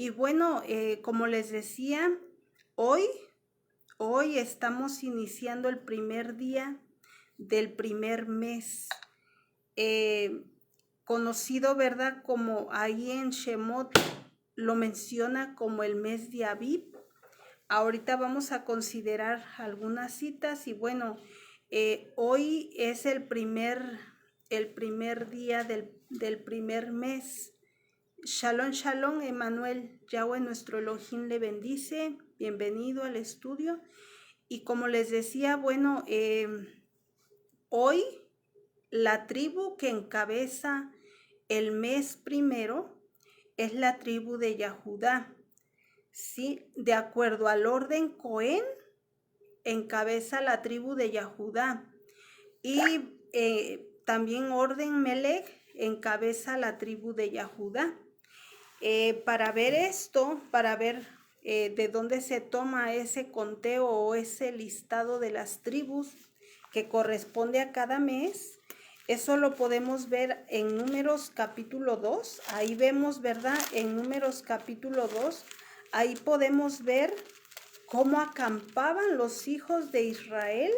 Y bueno, como les decía, hoy, hoy estamos iniciando el primer día del primer mes, eh, conocido, ¿verdad? Como ahí en Shemot lo menciona como el mes de Aviv. Ahorita vamos a considerar algunas citas y bueno, hoy es el primer día del primer mes. Shalom, shalom, Emanuel. Yahweh nuestro Elohim le bendice. Bienvenido al estudio. Y como les decía, bueno, hoy la tribu que encabeza el mes primero es la tribu de Yahudá. Sí, de acuerdo al orden Cohen, encabeza la tribu de Yahudá. Y también orden Melech encabeza la tribu de Yahudá. Para ver esto, para ver de dónde se toma ese conteo o ese listado de las tribus que corresponde a cada mes, eso lo podemos ver en Números capítulo 2. Ahí vemos, ¿verdad? En Números capítulo 2, ahí podemos ver cómo acampaban los hijos de Israel.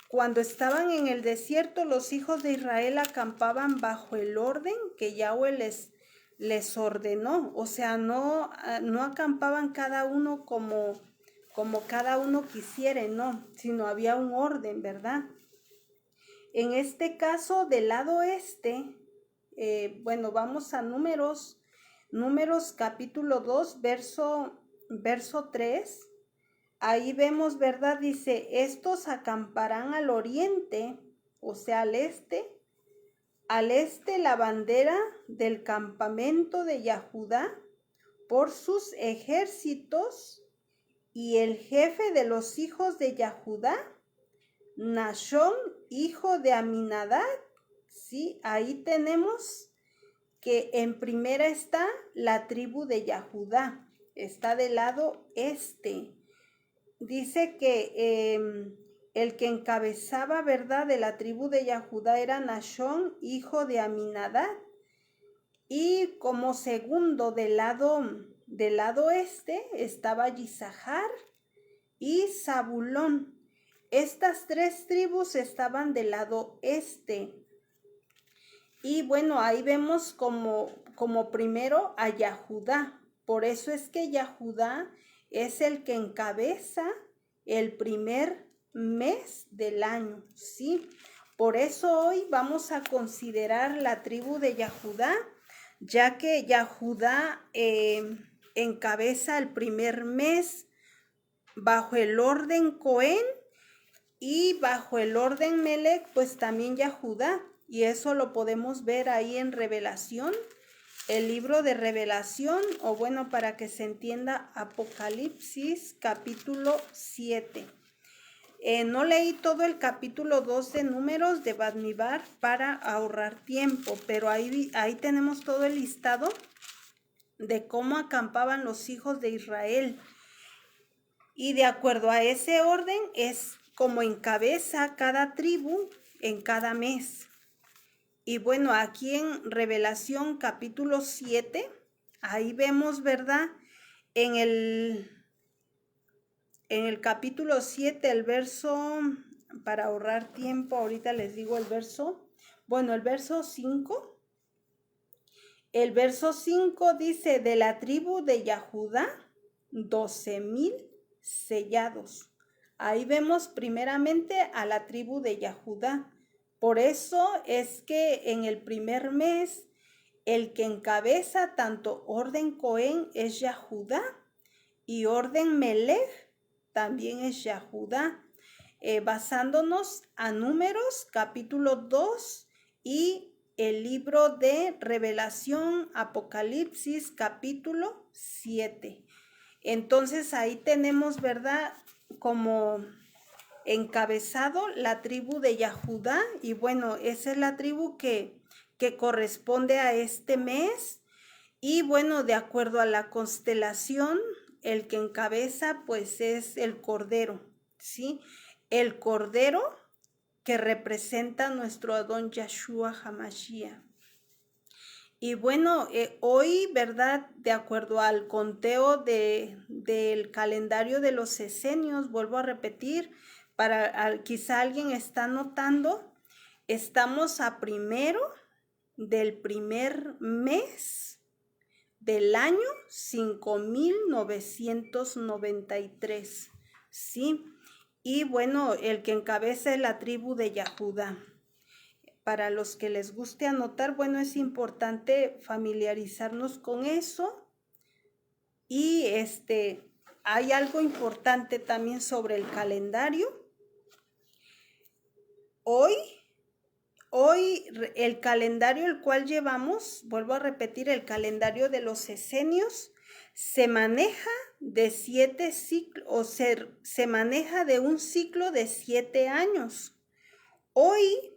Cuando estaban en el desierto, los hijos de Israel acampaban bajo el orden que Yahweh les ordenó. O sea, no acampaban cada uno como cada uno quisiera, no, sino había un orden, ¿verdad? En este caso, del lado este, bueno, vamos a Números capítulo 2, verso 3. Ahí vemos, ¿verdad? Dice, estos acamparán al oriente, o sea, al este la bandera del campamento de Yahudá por sus ejércitos, y el jefe de los hijos de Yahudá, Nashón, hijo de Aminadab. Sí, ahí tenemos que en primera está la tribu de Yahudá, está del lado este. Dice que el que encabezaba, ¿verdad?, de la tribu de Yahudá era Nashón, hijo de Aminadab. Y como segundo del lado este estaba Yisahar y Zabulón. Estas tres tribus estaban del lado este. Y bueno, ahí vemos como primero a Yahudá. Por eso es que Yahudá es el que encabeza el primer mes del año, ¿sí? Por eso hoy vamos a considerar la tribu de Yahudá, ya que Yahudá encabeza el primer mes bajo el orden Cohen, y bajo el orden Melech, pues también Yahudá. Y eso lo podemos ver ahí en Revelación, el libro de Revelación, o bueno, para que se entienda, Apocalipsis capítulo 7. No leí todo el capítulo 2 de Números de Bamidbar para ahorrar tiempo, pero ahí tenemos todo el listado de cómo acampaban los hijos de Israel. Y de acuerdo a ese orden es como encabeza cada tribu en cada mes. Y bueno, aquí en Revelación capítulo 7, ahí vemos, ¿verdad? En el capítulo 7, el verso, para ahorrar tiempo, ahorita les digo el verso. Bueno, el verso 5. El verso 5 dice, de la tribu de Yahudá, 12,000 sellados. Ahí vemos primeramente a la tribu de Yahudá. Por eso es que en el primer mes, el que encabeza tanto orden Cohen es Yahudá, y orden Melech también es Yahudá, basándonos a Números capítulo 2 y el libro de Revelación, Apocalipsis capítulo 7. Entonces ahí tenemos, ¿verdad?, como encabezado la tribu de Yahudá. Y bueno, esa es la tribu que corresponde a este mes. Y bueno, de acuerdo a la constelación, el que encabeza pues es el Cordero, ¿sí? El Cordero que representa a nuestro Adón Yahshua HaMashiach. Y bueno, hoy, ¿verdad? De acuerdo al conteo del calendario de los esenios, vuelvo a repetir, quizá alguien está notando, estamos a primero del primer mes del año 5993, ¿sí? Y bueno, el que encabeza es la tribu de Yahudá. Para los que les guste anotar, bueno, es importante familiarizarnos con eso. Y hay algo importante también sobre el calendario. Hoy el calendario el cual llevamos, vuelvo a repetir, el calendario de los esenios, se maneja de 7 ciclos, o se maneja de un ciclo de 7 años. Hoy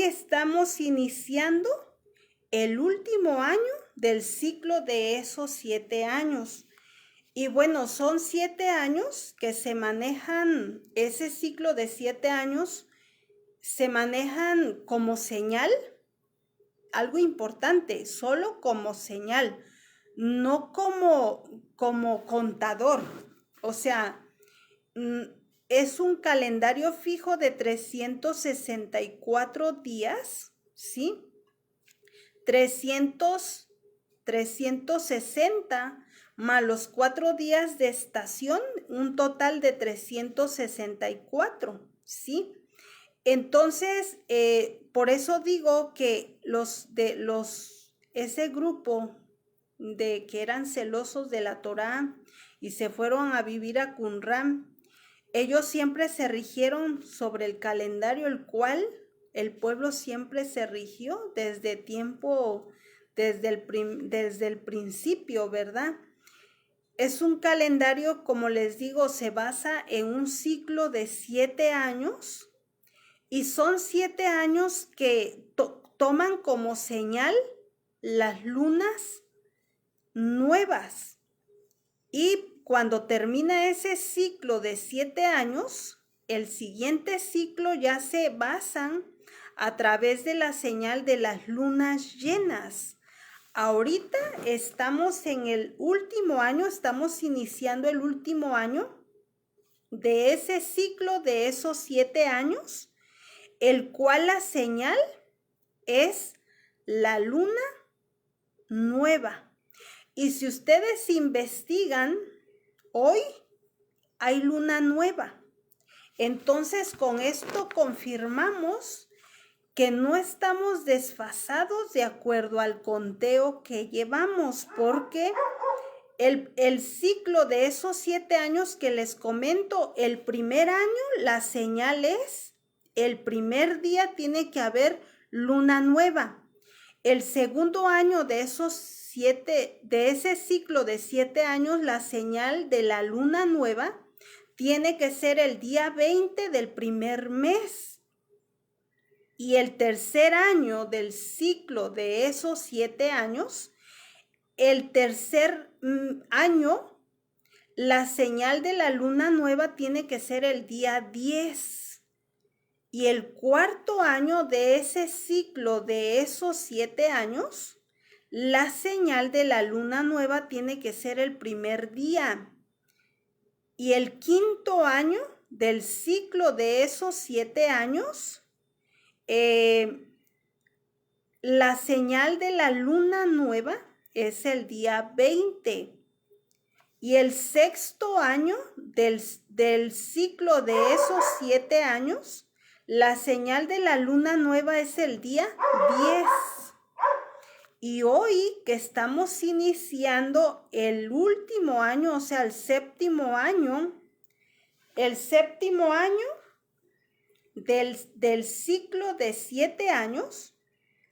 estamos iniciando el último año del ciclo de esos 7 años. Y bueno, son 7 años que se manejan, ese ciclo de 7 años se manejan como señal, algo importante, solo como señal, no como contador. O sea, es un calendario fijo de 364 días, ¿sí? 360 más los 4 días de estación, un total de 364, ¿sí? Entonces, por eso digo que ese grupo de que eran celosos de la Torá y se fueron a vivir a Qumran, ellos siempre se rigieron sobre el calendario, el cual el pueblo siempre se rigió desde el principio, ¿verdad? Es un calendario, como les digo, se basa en un ciclo de 7 años y son 7 años que toman como señal las lunas nuevas. Y cuando termina ese ciclo de 7 años, el siguiente ciclo ya se basan a través de la señal de las lunas llenas. Ahorita estamos en el último año, estamos iniciando el último año de ese ciclo de esos 7 años, el cual la señal es la luna nueva. Y si ustedes investigan, hoy hay luna nueva. Entonces, con esto confirmamos que no estamos desfasados de acuerdo al conteo que llevamos, porque el ciclo de esos 7 años que les comento, el primer año, la señal es, el primer día tiene que haber luna nueva. El segundo año de ese ciclo de 7 años, la señal de la luna nueva tiene que ser el día 20 del primer mes. Y el tercer año del ciclo de esos 7 años, el tercer año, la señal de la luna nueva tiene que ser el día 10. Y el cuarto año de ese ciclo de esos 7 años, la señal de la luna nueva tiene que ser el primer día. Y el quinto año del ciclo de esos 7 años, la señal de la luna nueva es el día 20. Y el sexto año del ciclo de esos 7 años, la señal de la luna nueva es el día 10. Y hoy que estamos iniciando el último año, o sea, el séptimo año del ciclo de 7 años,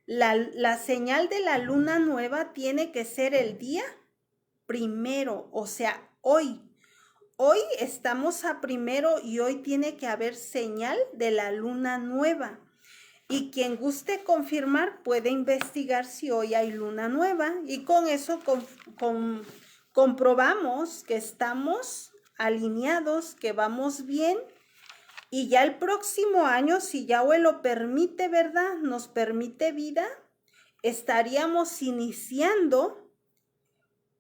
la señal de la luna nueva tiene que ser el día primero, o sea, hoy. Hoy estamos a primero y hoy tiene que haber señal de la luna nueva. Y quien guste confirmar puede investigar si hoy hay luna nueva y con eso comprobamos que estamos alineados, que vamos bien. Y ya el próximo año, si Yahweh lo permite, ¿verdad? Nos permite vida. estaríamos iniciando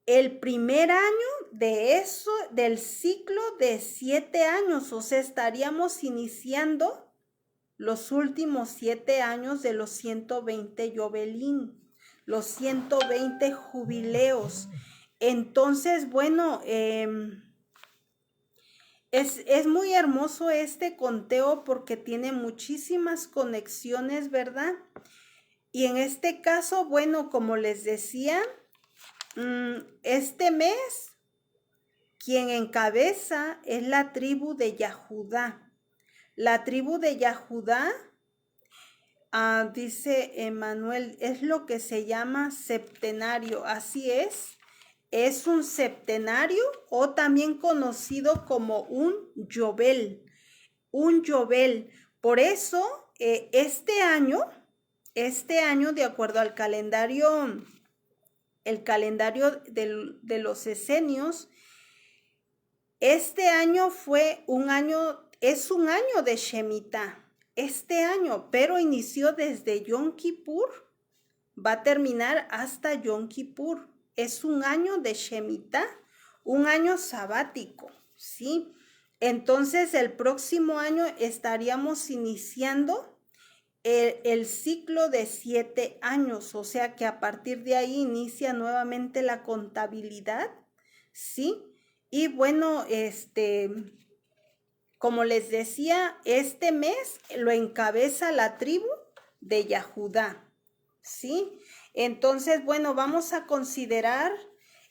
el primer año del ciclo de 7 años, o sea, estaríamos iniciando los últimos 7 años de los 120 Yobelín, los 120 jubileos. Entonces, bueno, es muy hermoso este conteo porque tiene muchísimas conexiones, ¿verdad? Y en este caso, bueno, como les decía, este mes, quien encabeza es la tribu de Yahudá. La tribu de Yahudá, dice Emanuel, es lo que se llama septenario. Así es un septenario o también conocido como un Yobel. Un Yobel. Por eso, este año, de acuerdo al calendario, el calendario de los esenios, este año es un año de Shemitah. Este año, pero inició desde Yom Kippur, va a terminar hasta Yom Kippur. Es un año de Shemitah, un año sabático, ¿sí? Entonces, el próximo año estaríamos iniciando el ciclo de 7 años, o sea que a partir de ahí inicia nuevamente la contabilidad, ¿sí? Y bueno, como les decía, este mes lo encabeza la tribu de Yahudá, ¿sí? Entonces, bueno, vamos a considerar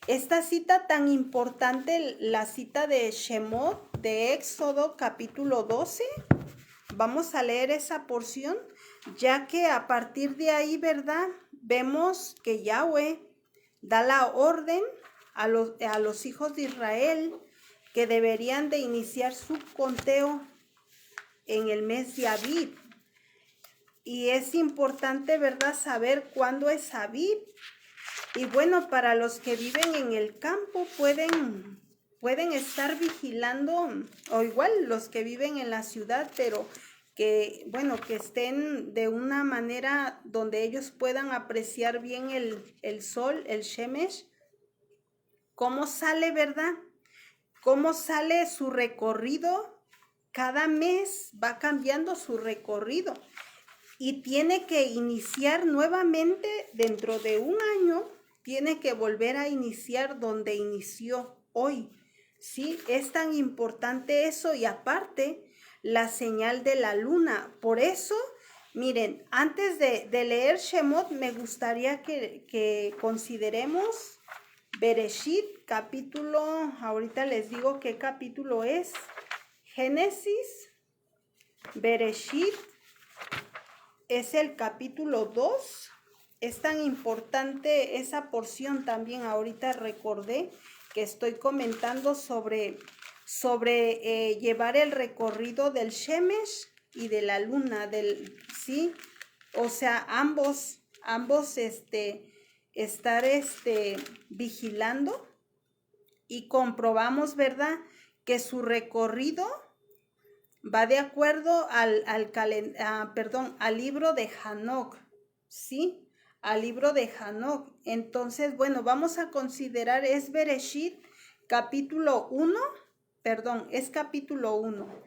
esta cita tan importante, la cita de Shemot, de Éxodo capítulo 12. Vamos a leer esa porción, ya que a partir de ahí, ¿verdad? Vemos que Yahweh da la orden a los hijos de Israel que deberían de iniciar su conteo en el mes de Abib. Y es importante, ¿verdad?, saber cuándo es Abib. Y bueno, para los que viven en el campo pueden estar vigilando, o igual los que viven en la ciudad, pero que, bueno, que estén de una manera donde ellos puedan apreciar bien el sol, el Shemesh, cómo sale, ¿verdad? Cómo sale su recorrido. Cada mes va cambiando su recorrido y tiene que iniciar nuevamente dentro de un año, tiene que volver a iniciar donde inició hoy, ¿sí? Es tan importante eso, y aparte la señal de la luna. Por eso, miren, antes de leer Shemot, me gustaría que consideremos Bereshit, capítulo, ahorita les digo qué capítulo es, Génesis, Bereshit, es el capítulo 2. Es tan importante esa porción también. Ahorita recordé que estoy comentando sobre llevar el recorrido del Shemesh y de la luna, ¿sí? O sea, ambos estar vigilando, y comprobamos, ¿verdad?, que su recorrido va de acuerdo al libro de Hanoc, ¿sí? Al libro de Hanoc. Entonces, bueno, vamos a considerar, es Bereshit, capítulo 1, es capítulo 1,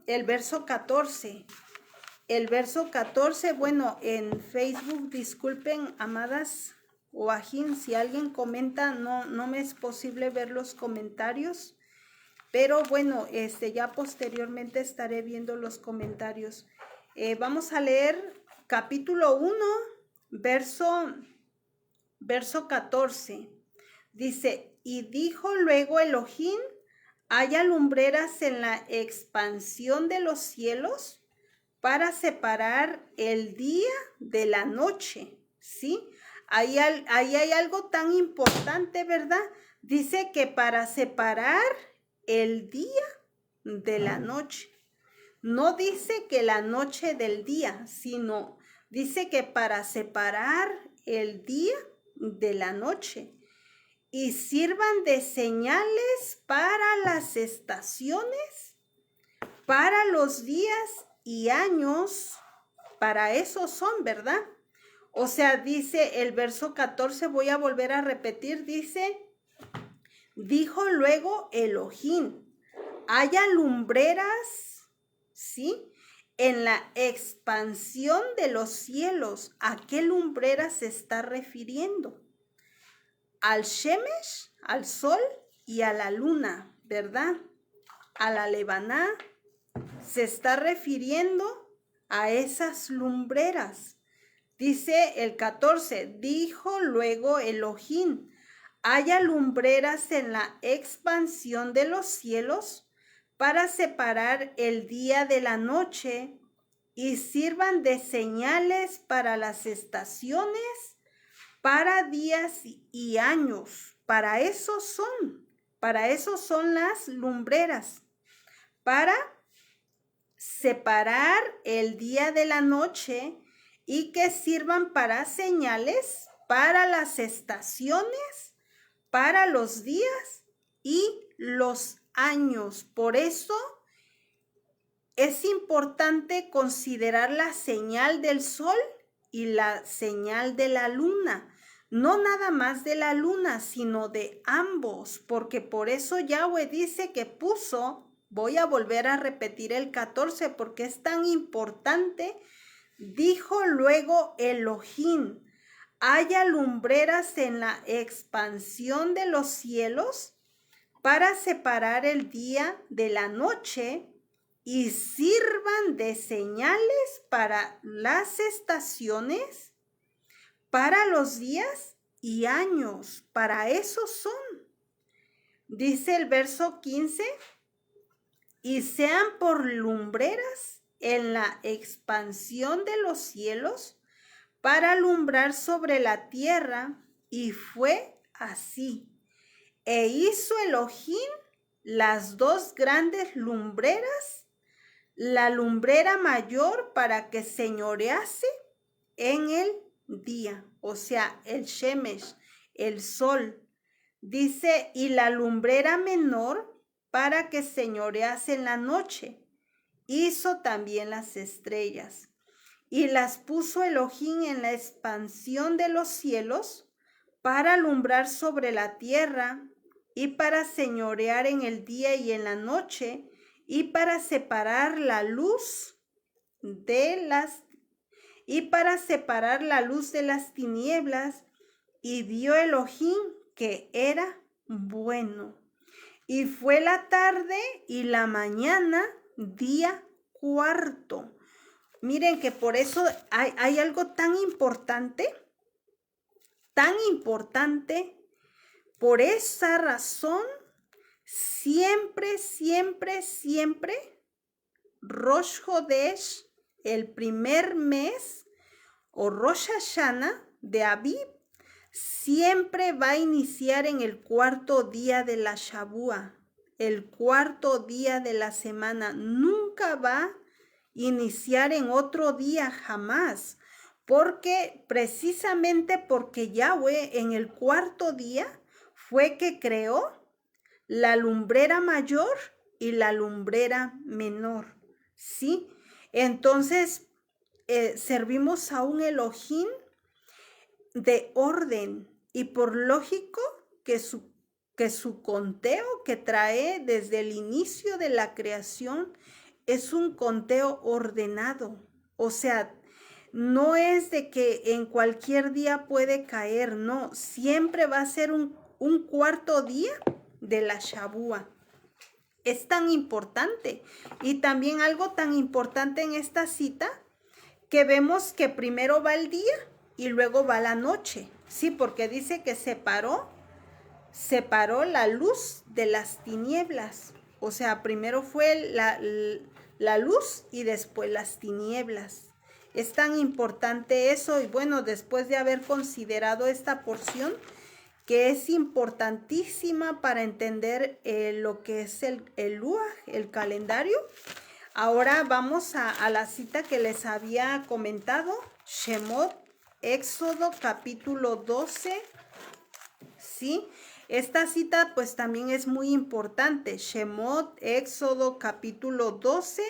el verso 14. El verso 14, bueno, en Facebook, disculpen, amadas o ajín, si alguien comenta, no me es posible ver los comentarios. Pero bueno, ya posteriormente estaré viendo los comentarios. Vamos a leer capítulo 1, verso 14. Dice, y dijo luego Elohim, ¿haya lumbreras en la expansión de los cielos para separar el día de la noche? ¿Sí? Ahí hay algo tan importante, ¿verdad? Dice que para separar el día de la noche. No dice que la noche del día, sino dice que para separar el día de la noche, y sirvan de señales para las estaciones, para los días y años, para eso son, ¿verdad? O sea, dice el verso 14, voy a volver a repetir, dice, dijo luego Elohim, haya lumbreras, ¿sí? En la expansión de los cielos. ¿A qué lumbreras se está refiriendo? Al Shemesh, al sol y a la luna, ¿verdad? A la Lebaná. Se está refiriendo a esas lumbreras. Dice el 14, dijo luego Elohim, haya lumbreras en la expansión de los cielos para separar el día de la noche y sirvan de señales para las estaciones, para días y años. Para eso son las lumbreras, para separar el día de la noche y que sirvan para señales, para las estaciones, para los días y los años. Por eso es importante considerar la señal del sol y la señal de la luna. No nada más de la luna, sino de ambos, porque por eso Yahweh dice que puso, voy a volver a repetir el 14 porque es tan importante. Dijo luego Elohim, haya lumbreras en la expansión de los cielos para separar el día de la noche y sirvan de señales para las estaciones, para los días y años. Para eso son. Dice el verso 15, y sean por lumbreras en la expansión de los cielos para alumbrar sobre la tierra. Y fue así. E hizo Elohim las dos grandes lumbreras, la lumbrera mayor para que señorease en el día, o sea, el Shemesh, el sol. Dice, y la lumbrera menor para que señorease en la noche. Hizo también las estrellas y las puso Elohim en la expansión de los cielos para alumbrar sobre la tierra y para señorear en el día y en la noche y para separar la luz de las tinieblas. Y vio Elohim que era bueno. Y fue la tarde y la mañana, día cuarto. Miren que por eso hay algo tan importante. Por esa razón, siempre, Rosh Hodesh, el primer mes, o Rosh Hashanah de Abib, siempre va a iniciar en el cuarto día de la Shabúa, el cuarto día de la semana. Nunca va a iniciar en otro día, jamás. Precisamente porque Yahweh en el cuarto día fue que creó la lumbrera mayor y la lumbrera menor, ¿sí? Entonces, servimos a un Elohim de orden y por lógico que su conteo que trae desde el inicio de la creación es un conteo ordenado. O sea, no es de que en cualquier día puede caer, no, siempre va a ser un cuarto día de la Shabúa. Es tan importante. Y también algo tan importante en esta cita, que vemos que primero va el día y luego va la noche. Sí, porque dice que separó la luz de las tinieblas. O sea, primero fue la luz y después las tinieblas. Es tan importante eso. Y bueno, después de haber considerado esta porción, que es importantísima para entender lo que es el Luaj, el calendario. Ahora vamos a la cita que les había comentado, Shemot, Éxodo capítulo 12, ¿sí? Esta cita pues también es muy importante, Shemot, Éxodo capítulo 12.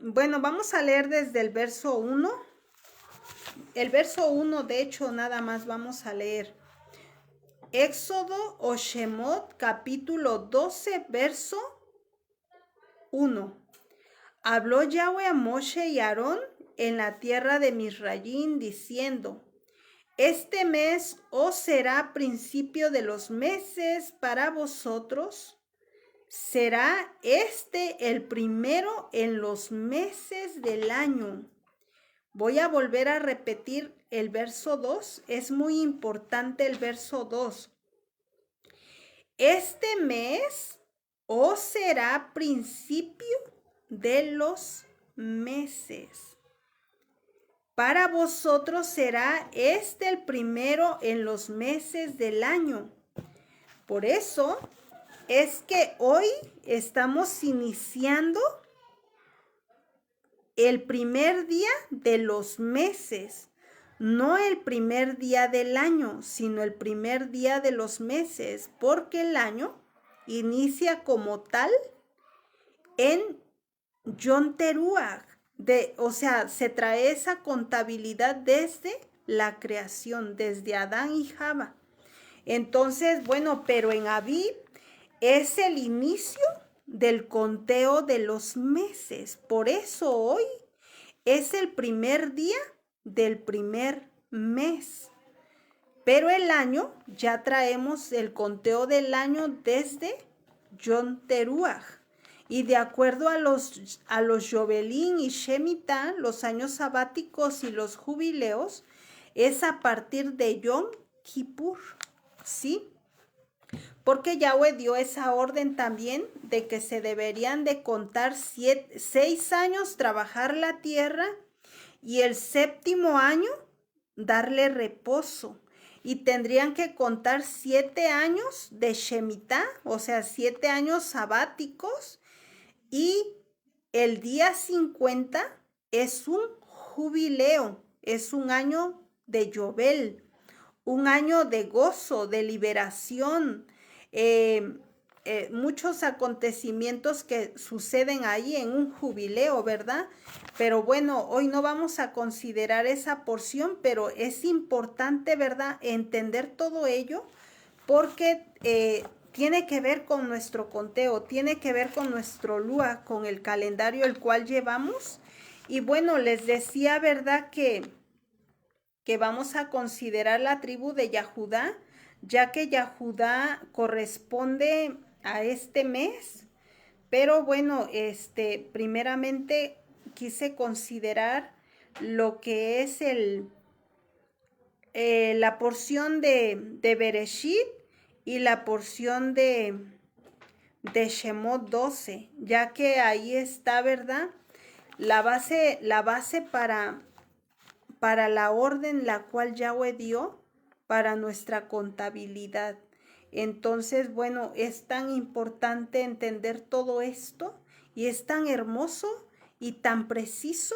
Bueno, vamos a leer desde el verso 1. el verso 1, de hecho, nada más vamos a leer. Éxodo o Shemot, capítulo 12, verso 1. Habló Yahweh a Moshe y Aarón en la tierra de Misraín, diciendo: este mes os será principio de los meses para vosotros. Será este el primero en los meses del año. Voy a volver a repetir el verso 2. Es muy importante el verso 2. Este mes os será principio de los meses. Para vosotros será este el primero en los meses del año. Por eso es que hoy estamos iniciando el primer día de los meses. No el primer día del año, sino el primer día de los meses, porque el año inicia como tal en Yom Teruah. O sea, se trae esa contabilidad desde la creación, desde Adán y Java. Entonces, bueno, pero en Abib es el inicio del conteo de los meses. Por eso hoy es el primer día del primer mes. Pero el año, ya traemos el conteo del año desde Yom Teruah. Y de acuerdo a los Yobelín y Shemitah, los años sabáticos y los jubileos, es a partir de Yom Kippur, ¿sí? Porque Yahweh dio esa orden también de que se deberían de contar 6 años trabajar la tierra y el séptimo año darle reposo. Y tendrían que contar 7 años de Shemitah, o sea, 7 años sabáticos. Y el día 50 es un jubileo, es un año de Yobel, un año de gozo, de liberación, muchos acontecimientos que suceden ahí en un jubileo, ¿verdad? Pero bueno, hoy no vamos a considerar esa porción, pero es importante, ¿verdad?, entender todo ello porque tiene que ver con nuestro conteo, tiene que ver con nuestro Lua, con el calendario el cual llevamos. Y bueno, les decía, ¿verdad?, que vamos a considerar la tribu de Yahudá, ya que Yahudá corresponde a este mes. Pero bueno, primeramente quise considerar lo que es la porción de Bereshit y la porción de Shemot 12, ya que ahí está, ¿verdad?, la base para la orden la cual Yahweh dio para nuestra contabilidad. Entonces, bueno, es tan importante entender todo esto y es tan hermoso y tan preciso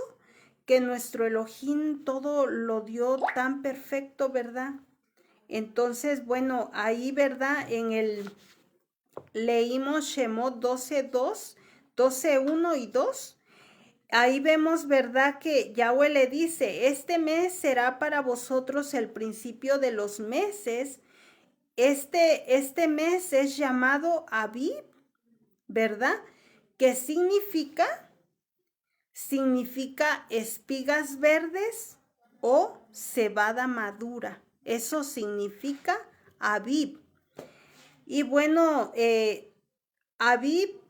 que nuestro Elohim todo lo dio tan perfecto, ¿verdad? Entonces, bueno, ahí, ¿verdad?, leímos Shemot 12:2, 12:1 y 2. Ahí vemos, ¿verdad?, que Yahweh le dice: este mes será para vosotros el principio de los meses. Este mes es llamado Abib, ¿verdad? ¿Qué significa? Significa espigas verdes o cebada madura. Eso significa Abib. Y bueno, Abib,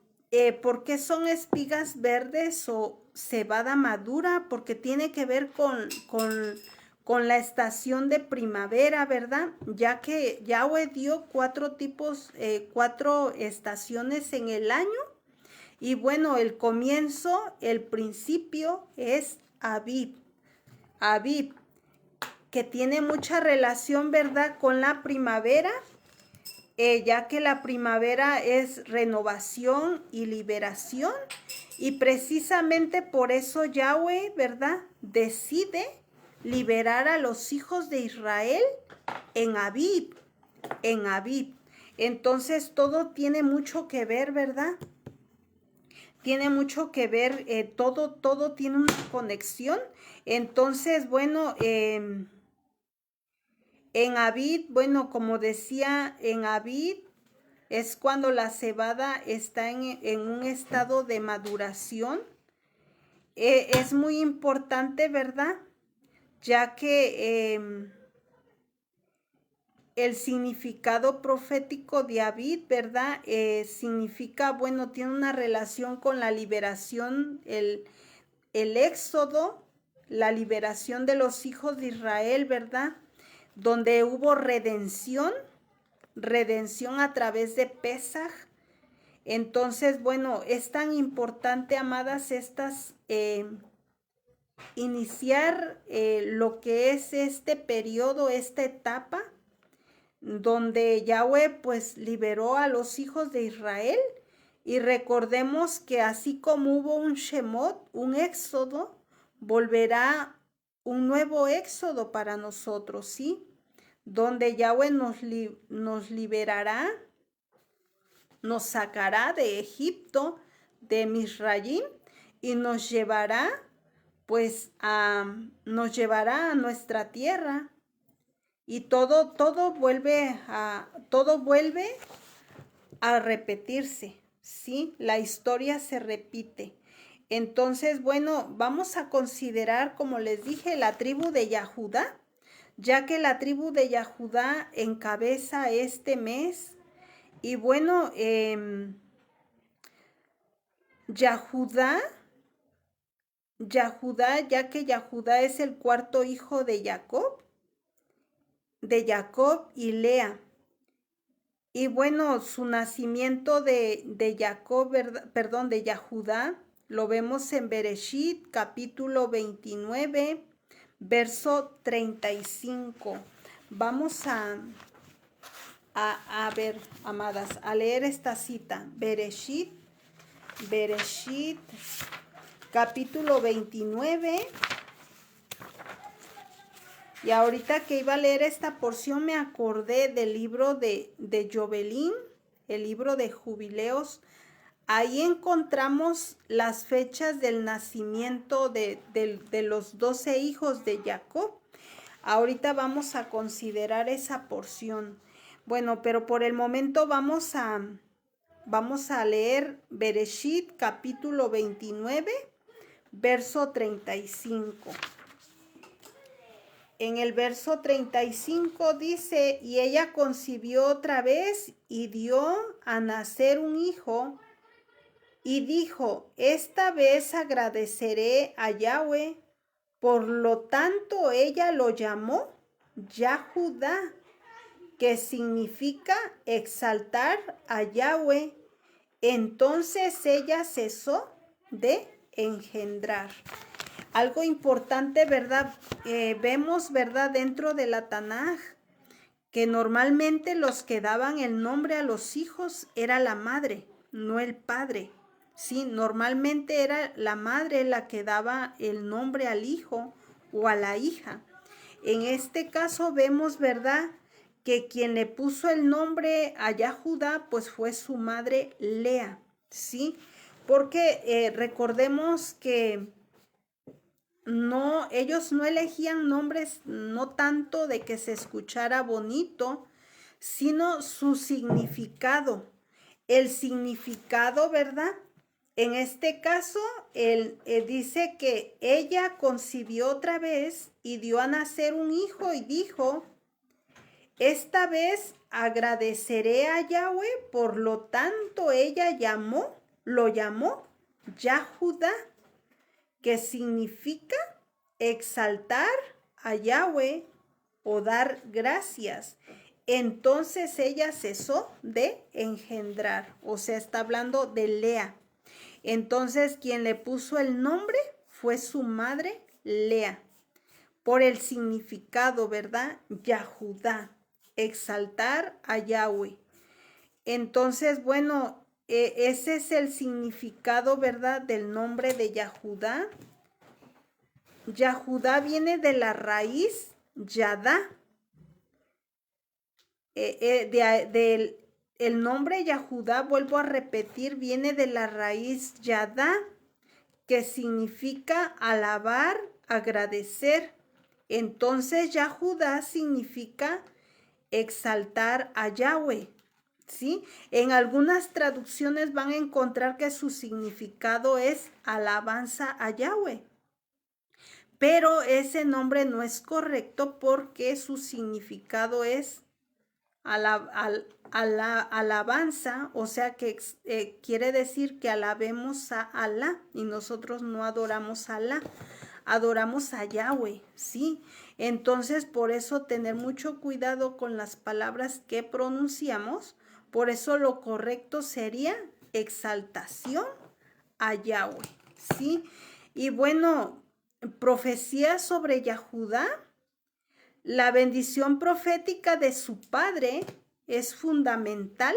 ¿por qué son espigas verdes o cebada madura? Porque tiene que ver con la estación de primavera, ¿verdad? Ya que Yahweh dio 4 estaciones en el año. Y bueno, el comienzo, el principio es Abib. Abib, que tiene mucha relación, ¿verdad?, con la primavera. Ya que la primavera es renovación y liberación, y precisamente por eso Yahweh, ¿verdad?, decide liberar a los hijos de Israel en Abib, en Abib. Entonces todo tiene mucho que ver, ¿verdad? tiene mucho que ver, todo tiene una conexión. Entonces, bueno, en Abid, bueno, como decía, en Abid es cuando la cebada está en un estado de maduración. Es muy importante, ¿verdad? Ya que el significado profético de Abid, ¿verdad? Significa, bueno, tiene una relación con la liberación, el éxodo, la liberación de los hijos de Israel, ¿verdad? Donde hubo redención a través de Pesaj. Entonces, bueno, es tan importante, amadas, iniciar lo que es este periodo, esta etapa, donde Yahweh pues liberó a los hijos de Israel. Y recordemos que así como hubo un Shemot, un éxodo, volverá un nuevo éxodo para nosotros, ¿sí? Donde Yahweh nos liberará, nos sacará de Egipto, de Misraim, y nos llevará, pues, nos llevará a nuestra tierra. Y todo vuelve a repetirse, ¿sí? La historia se repite. Entonces, bueno, vamos a considerar, como les dije, la tribu de Yahudá, ya que la tribu de Yahudá encabeza este mes. Y bueno, Yahudá, ya que Yahudá es el cuarto hijo de Jacob y Lea. Y bueno, su nacimiento de Jacob, perdón, de Yahudá, lo vemos en Bereshit, capítulo 29, verso 35. Vamos a ver, amadas, a leer esta cita. Bereshit, capítulo 29. Y ahorita que iba a leer esta porción me acordé del libro de Jobelín, el libro de jubileos. Ahí encontramos las fechas del nacimiento de los 12 hijos de Jacob. Ahorita vamos a considerar esa porción. Bueno, pero por el momento vamos a leer Bereshit capítulo 29, verso 35. En el verso 35 dice, y ella concibió otra vez y dio a nacer un hijo, y dijo, esta vez agradeceré a Yahweh. Por lo tanto, ella lo llamó Yahudá, que significa exaltar a Yahweh. Entonces ella cesó de engendrar. Algo importante, ¿verdad? Vemos, ¿verdad? Dentro de la Tanaj, que normalmente los que daban el nombre a los hijos era la madre, no el padre. Sí, normalmente era la madre la que daba el nombre al hijo o a la hija. En este caso vemos, ¿verdad?, que quien le puso el nombre a Yahudá, pues fue su madre Lea, ¿sí? Porque recordemos que no, ellos no elegían nombres no tanto de que se escuchara bonito, sino su significado. El significado, ¿verdad? En este caso, él dice que ella concibió otra vez y dio a nacer un hijo y dijo, esta vez agradeceré a Yahweh, por lo tanto ella lo llamó Yahudá, que significa exaltar a Yahweh o dar gracias. Entonces ella cesó de engendrar, o sea, está hablando de Lea. Entonces quien le puso el nombre fue su madre Lea, por el significado, ¿verdad? Yahudá, exaltar a Yahweh. Entonces, bueno, ese es el significado, ¿verdad?, del nombre de Yahudá. Yahudá viene de la raíz Yadá, el nombre Yahudá, vuelvo a repetir, viene de la raíz Yadá, que significa alabar, agradecer. Entonces Yahudá significa exaltar a Yahweh, ¿sí? En algunas traducciones van a encontrar que su significado es alabanza a Yahweh. Pero ese nombre no es correcto porque su significado es alabanza, o sea que quiere decir que alabemos a Alá y nosotros no adoramos a Alá, adoramos a Yahweh, ¿sí? Entonces, por eso tener mucho cuidado con las palabras que pronunciamos, por eso lo correcto sería exaltación a Yahweh, ¿sí? Y bueno, profecía sobre Yahudá. La bendición profética de su padre es fundamental.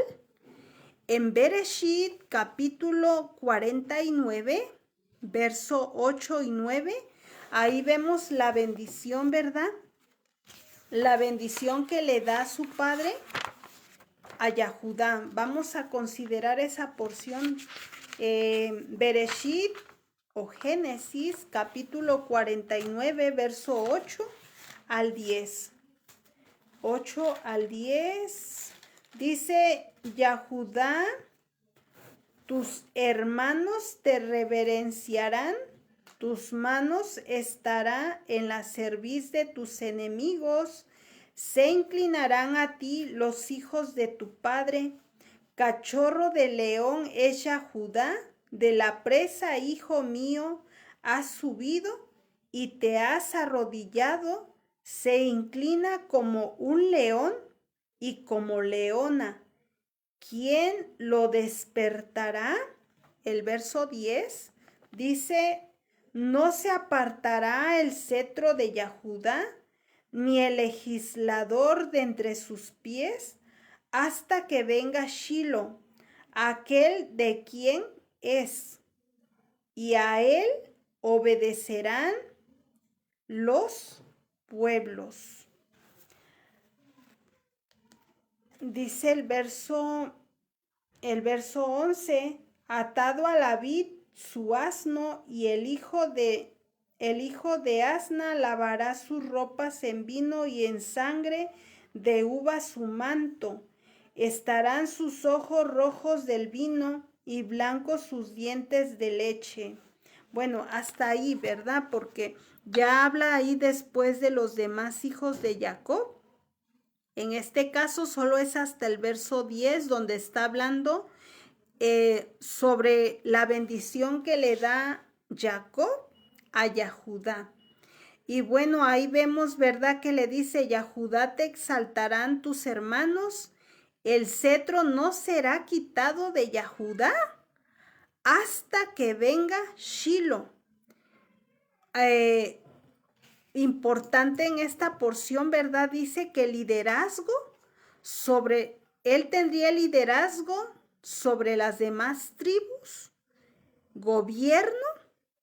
En Bereshit, capítulo 49, verso 8 y 9, ahí vemos la bendición, ¿verdad? La bendición que le da su padre a Yahudá. Vamos a considerar esa porción. Bereshit o Génesis, capítulo 49, verso 8 al 10. 8 al 10. Dice Yahudá, tus hermanos te reverenciarán, tus manos estará en la cerviz de tus enemigos, se inclinarán a ti los hijos de tu padre. Cachorro de león es Yahudá, de la presa, hijo mío, has subido y te has arrodillado, se inclina como un león y como leona. ¿Quién lo despertará? El verso 10 dice, no se apartará el cetro de Yahudá, ni el legislador de entre sus pies, hasta que venga Shilo, aquel de quien es, y a él obedecerán los pueblos. Dice el verso 11, atado a la vid su asno, y el hijo de asna lavará sus ropas en vino y en sangre de uva su manto. Estarán sus ojos rojos del vino y blancos sus dientes de leche. Bueno, hasta ahí, ¿verdad? Porque ya habla ahí después de los demás hijos de Jacob. En este caso solo es hasta el verso 10 donde está hablando sobre la bendición que le da Jacob a Yahudá. Y bueno, ahí vemos, ¿verdad? Que le dice, Yahudá te exaltarán tus hermanos, el cetro no será quitado de Yahudá hasta que venga Shilo. Importante en esta porción, ¿verdad? Dice que liderazgo él tendría liderazgo sobre las demás tribus, gobierno,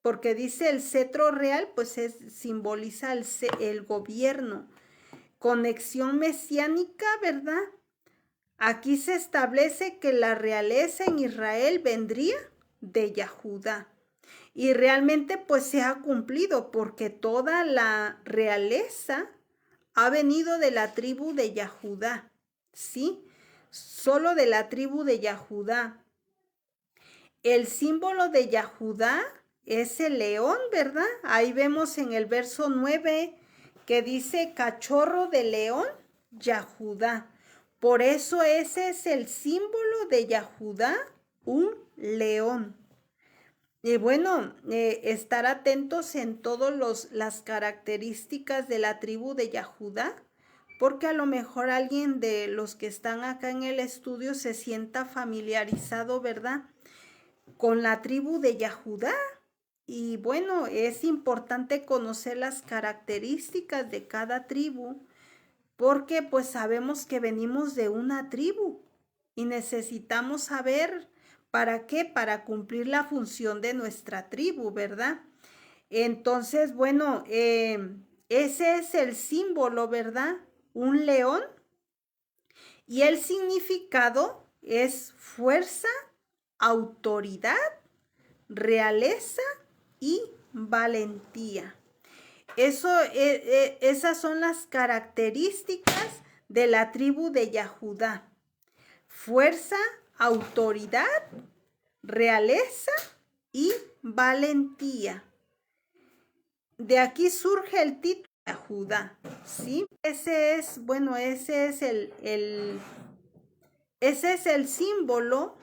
porque dice el cetro real, pues simboliza el gobierno, conexión mesiánica, ¿verdad? Aquí se establece que la realeza en Israel vendría de Yahudá. Y realmente pues se ha cumplido porque toda la realeza ha venido de la tribu de Yahudá, ¿sí? Solo de la tribu de Yahudá. El símbolo de Yahudá es el león, ¿verdad? Ahí vemos en el verso 9 que dice cachorro de león, Yahudá. Por eso ese es el símbolo de Yahudá, un león. Y bueno, estar atentos en todas las características de la tribu de Yahudá, porque a lo mejor alguien de los que están acá en el estudio se sienta familiarizado, ¿verdad? Con la tribu de Yahudá. Y bueno, es importante conocer las características de cada tribu, porque pues sabemos que venimos de una tribu y necesitamos saber para qué, para cumplir la función de nuestra tribu, ¿verdad? Entonces, bueno, ese es el símbolo, ¿verdad? Un león. Y el significado es fuerza, autoridad, realeza y valentía. Esas son las características de la tribu de Yahudá. Fuerza, autoridad, realeza y valentía. De aquí surge el título de Judá, ¿sí? Ese es el símbolo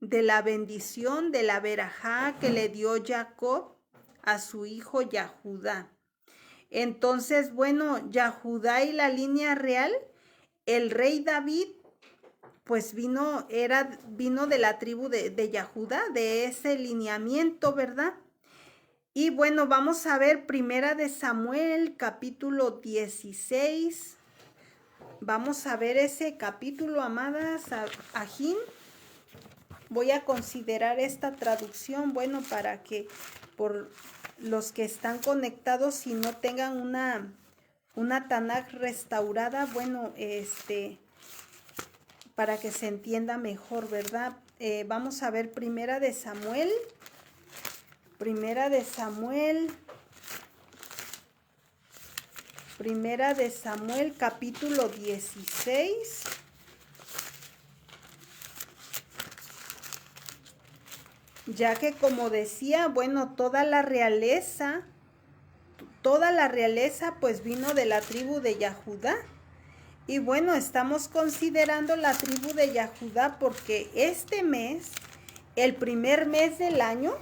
de la bendición de la verajá que le dio Jacob a su hijo Yahudá. Entonces, Yahudá y la línea real, el rey David, pues vino de la tribu de Yahudá, de ese lineamiento, ¿verdad? Y vamos a ver Primera de Samuel, capítulo 16. Vamos a ver ese capítulo, amadas, Ajín. Voy a considerar esta traducción, para que por los que están conectados y no tengan una Tanaj restaurada, para que se entienda mejor, ¿verdad? Vamos a ver Primera de Samuel, capítulo 16. Ya que, como decía, toda la realeza pues vino de la tribu de Yahudá. Y estamos considerando la tribu de Yahudá porque este mes, el primer mes del año,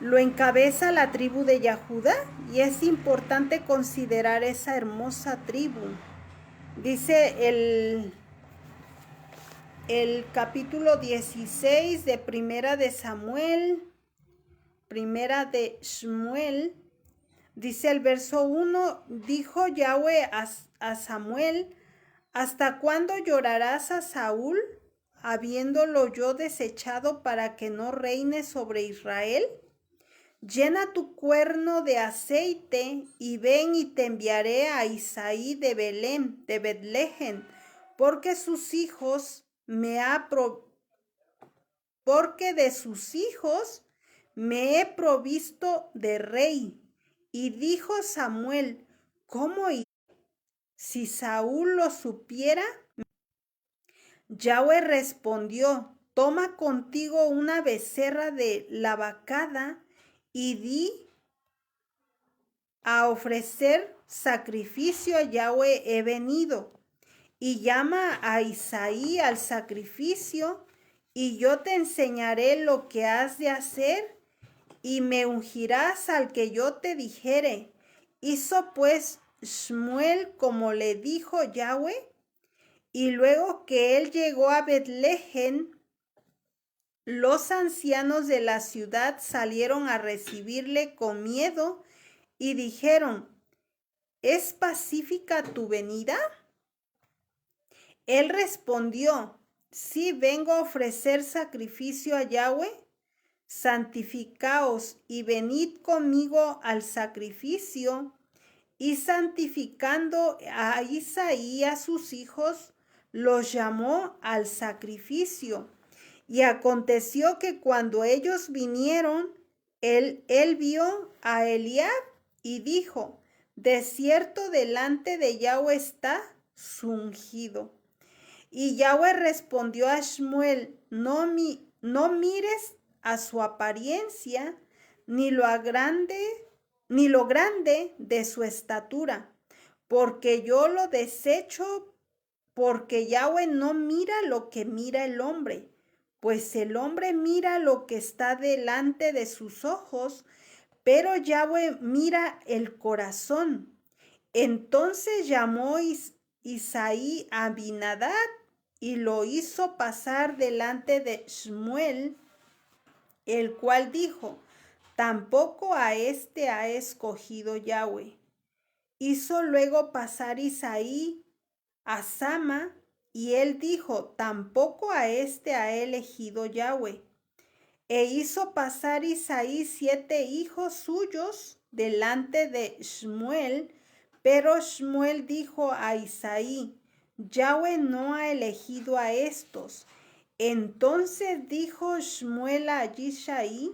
lo encabeza la tribu de Yahudá, y es importante considerar esa hermosa tribu. Dice el capítulo 16 de Primera de Shmuel, dice el verso 1, dijo Yahweh a Samuel, ¿hasta cuándo llorarás a Saúl, habiéndolo yo desechado para que no reine sobre Israel? Llena tu cuerno de aceite y ven y te enviaré a Isaí de Belén, de Betlehem, porque de sus hijos me he provisto de rey. Y dijo Samuel, ¿cómo iré? Si Saúl lo supiera. Yahweh respondió, toma contigo una becerra de la vacada y di a ofrecer sacrificio a Yahweh he venido. Y llama a Isaí al sacrificio, y yo te enseñaré lo que has de hacer, y me ungirás al que yo te dijere. Hizo pues Shmuel como le dijo Yahweh, y luego que él llegó a Betlehem, los ancianos de la ciudad salieron a recibirle con miedo y dijeron, ¿es pacífica tu venida? Él respondió, sí, vengo a ofrecer sacrificio a Yahweh. Santificaos y venid conmigo al sacrificio. Y santificando a Isaí y a sus hijos, los llamó al sacrificio. Y aconteció que cuando ellos vinieron, él vio a Eliab y dijo, de cierto delante de Yahweh está su ungido. Y Yahweh respondió a Shmuel, no mires a su apariencia, ni lo grande de su estatura, porque yo lo desecho, porque Yahweh no mira lo que mira el hombre, pues el hombre mira lo que está delante de sus ojos, pero Yahweh mira el corazón. Entonces llamó Isaí a Abinadab y lo hizo pasar delante de Shmuel, el cual dijo, tampoco a este ha escogido Yahweh. Hizo luego pasar Isaí a Sama, y él dijo, tampoco a este ha elegido Yahweh. E hizo pasar Isaí 7 hijos suyos delante de Shmuel, pero Shmuel dijo a Isaí, Yahweh no ha elegido a estos. Entonces dijo Shmuel a Yishai,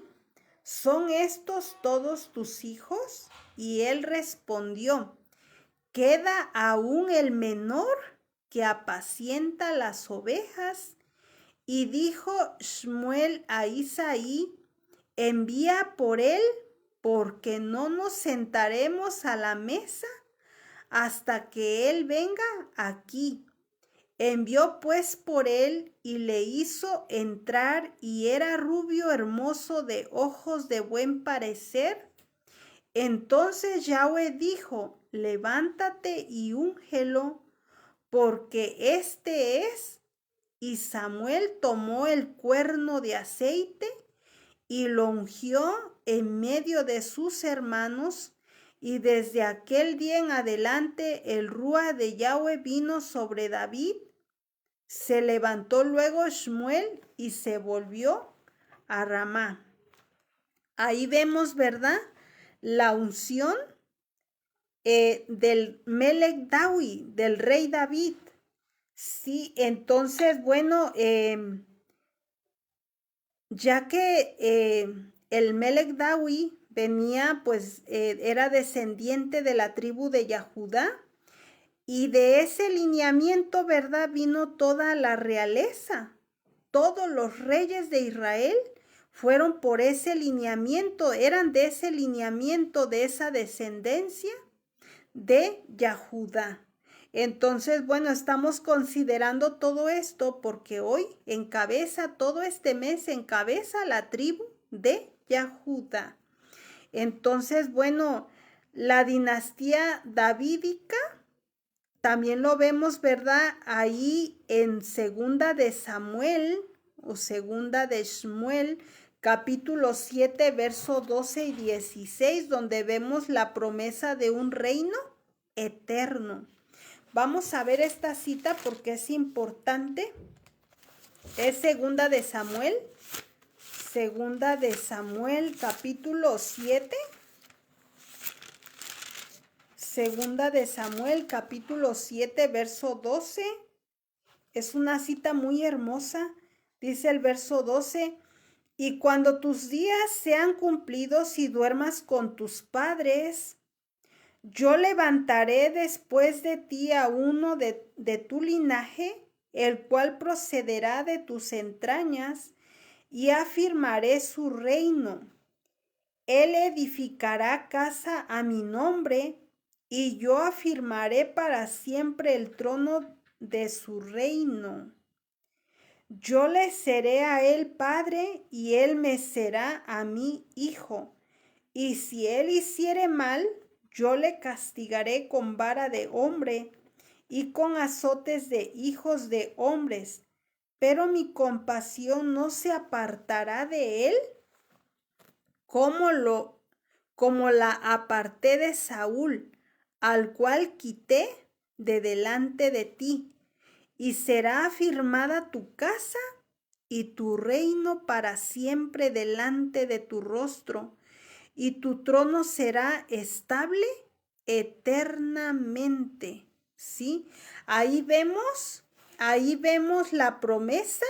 ¿son estos todos tus hijos? Y él respondió, ¿queda aún el menor que apacienta las ovejas? Y dijo Shmuel a Isaí, envía por él, porque no nos sentaremos a la mesa hasta que él venga aquí. Envió pues por él y le hizo entrar, y era rubio hermoso de ojos de buen parecer. Entonces Yahweh dijo, levántate y úngelo, porque este es. Y Samuel tomó el cuerno de aceite y lo ungió en medio de sus hermanos, y desde aquel día en adelante el Rúa de Yahweh vino sobre David. Se levantó luego Shmuel y se volvió a Ramá. Ahí vemos, ¿verdad?, la unción del Melech David, del rey David. Sí, entonces, bueno, ya que el Melech David venía, pues era descendiente de la tribu de Yahudá, y de ese lineamiento, ¿verdad?, vino toda la realeza. Todos los reyes de Israel fueron por ese lineamiento, eran de ese lineamiento, de esa descendencia de Yahudá. Entonces, bueno, estamos considerando todo esto porque hoy encabeza, todo este mes encabeza la tribu de Yahudá. Entonces, bueno, la dinastía davídica también lo vemos, ¿verdad?, ahí en segunda de Samuel o segunda de Shmuel, capítulo 7, verso 12 y 16, donde vemos la promesa de un reino eterno. Vamos a ver esta cita porque es importante. Es segunda de Samuel, capítulo 7. Segunda de Samuel, capítulo 7, verso 12. Es una cita muy hermosa. Dice el verso 12, y cuando tus días sean cumplidos y duermas con tus padres, yo levantaré después de ti a uno de tu linaje, el cual procederá de tus entrañas, y afirmaré su reino. Él edificará casa a mi nombre, y yo afirmaré para siempre el trono de su reino. Yo le seré a él padre, y él me será a mí hijo. Y si él hiciere mal, yo le castigaré con vara de hombre y con azotes de hijos de hombres. Pero mi compasión no se apartará de él, como la aparté de Saúl, al cual quité de delante de ti. Y será afirmada tu casa y tu reino para siempre delante de tu rostro, y tu trono será estable eternamente. ¿Sí? Ahí vemos la promesa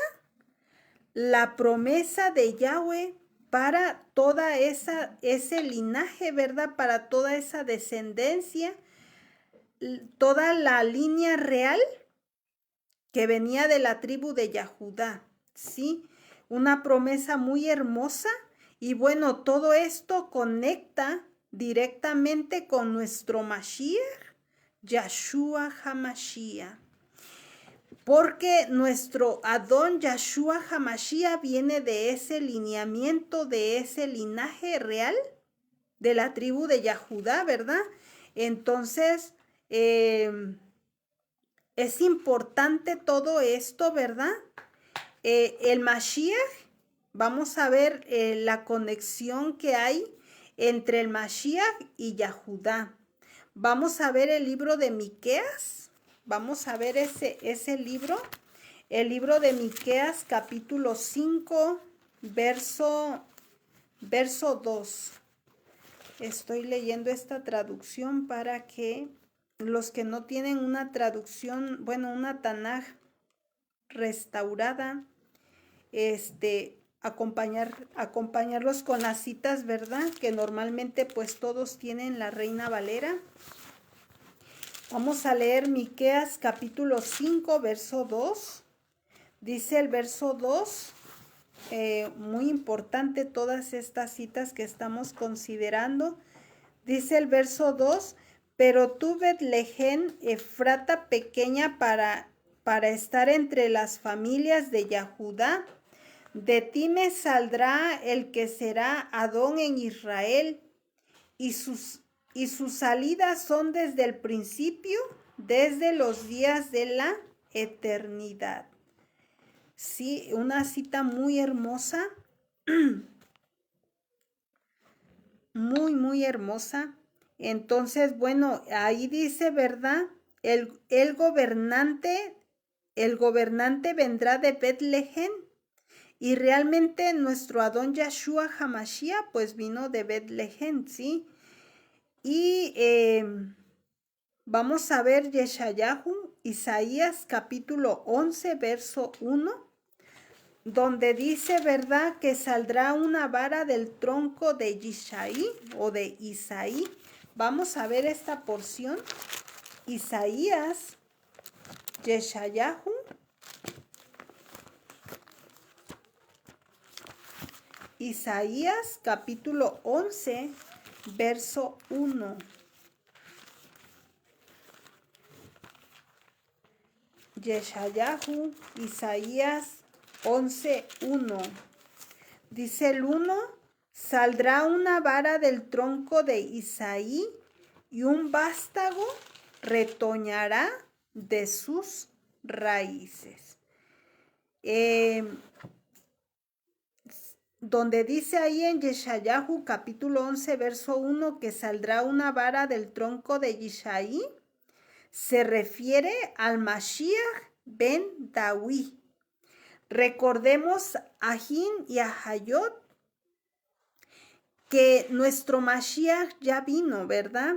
de Yahweh para toda ese linaje, ¿verdad? Para toda esa descendencia, toda la línea real que venía de la tribu de Yahudá, ¿sí? Una promesa muy hermosa. Y bueno, todo esto conecta directamente con nuestro Mashiach, Yahshua HaMashiach. Porque nuestro Adón Yahshua HaMashiach viene de ese lineamiento, de ese linaje real de la tribu de Yahudá, ¿verdad? Entonces, es importante todo esto, ¿verdad? El Mashiach, vamos a ver la conexión que hay entre el Mashiach y Yahudá. Vamos a ver el libro de Miqueas. Vamos a ver ese libro. El libro de Miqueas, capítulo 5, verso 2. Estoy leyendo esta traducción para que los que no tienen una traducción, bueno, una Tanaj restaurada, acompañarlos con las citas, ¿verdad? Que normalmente pues todos tienen la Reina Valera. Vamos a leer Miqueas capítulo 5, verso 2. Dice el verso 2, muy importante todas estas citas que estamos considerando. Dice el verso 2, pero tú, Betlehem, Efrata pequeña para estar entre las familias de Yahudá, de ti me saldrá el que será Adón en Israel, y sus salidas son desde el principio, desde los días de la eternidad. Sí, una cita muy hermosa, muy hermosa. Entonces, bueno, ahí dice, ¿verdad? El gobernante vendrá de Betlehem. Y realmente nuestro Adón Yahshua Hamashiach pues vino de Betlehem, ¿sí? Y vamos a ver Yeshayahu, Isaías capítulo 11, verso 1, donde dice, ¿verdad? Que saldrá una vara del tronco de Yishaí o de Isaí. Vamos a ver esta porción. Isaías, Yeshayahu, Isaías capítulo 11, verso 1. Yeshayahu, Isaías 11, 1. Dice el 1, saldrá una vara del tronco de Isaí y un vástago retoñará de sus raíces. Donde dice ahí en Yeshayahu capítulo 11 verso 1 que saldrá una vara del tronco de Isaí, se refiere al Mashiach ben David. Recordemos a Jin y a Hayot que nuestro Mashiach ya vino, ¿verdad?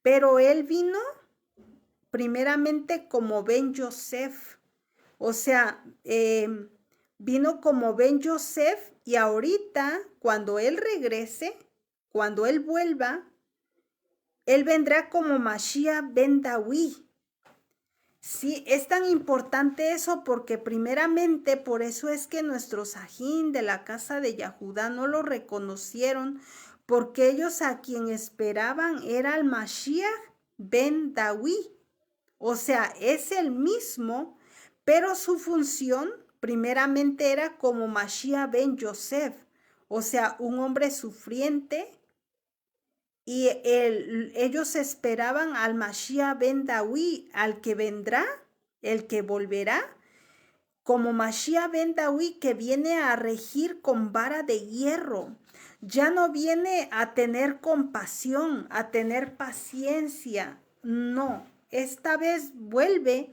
Pero él vino primeramente como Ben Yosef, o sea, vino como Ben Yosef, y ahorita cuando él regrese, cuando él vuelva, él vendrá como Mashiach ben David. Sí, es tan importante eso porque primeramente por eso es que nuestros ajín de la casa de Yahudá no lo reconocieron, porque ellos a quien esperaban era el Mashiach ben David. O sea, es el mismo, pero su función primeramente era como Mashiach ben Yosef, o sea, un hombre sufriente, y ellos esperaban al Mashiach ben David, al que vendrá, el que volverá, como Mashiach ben David, que viene a regir con vara de hierro. Ya no viene a tener compasión, a tener paciencia, no. Esta vez vuelve,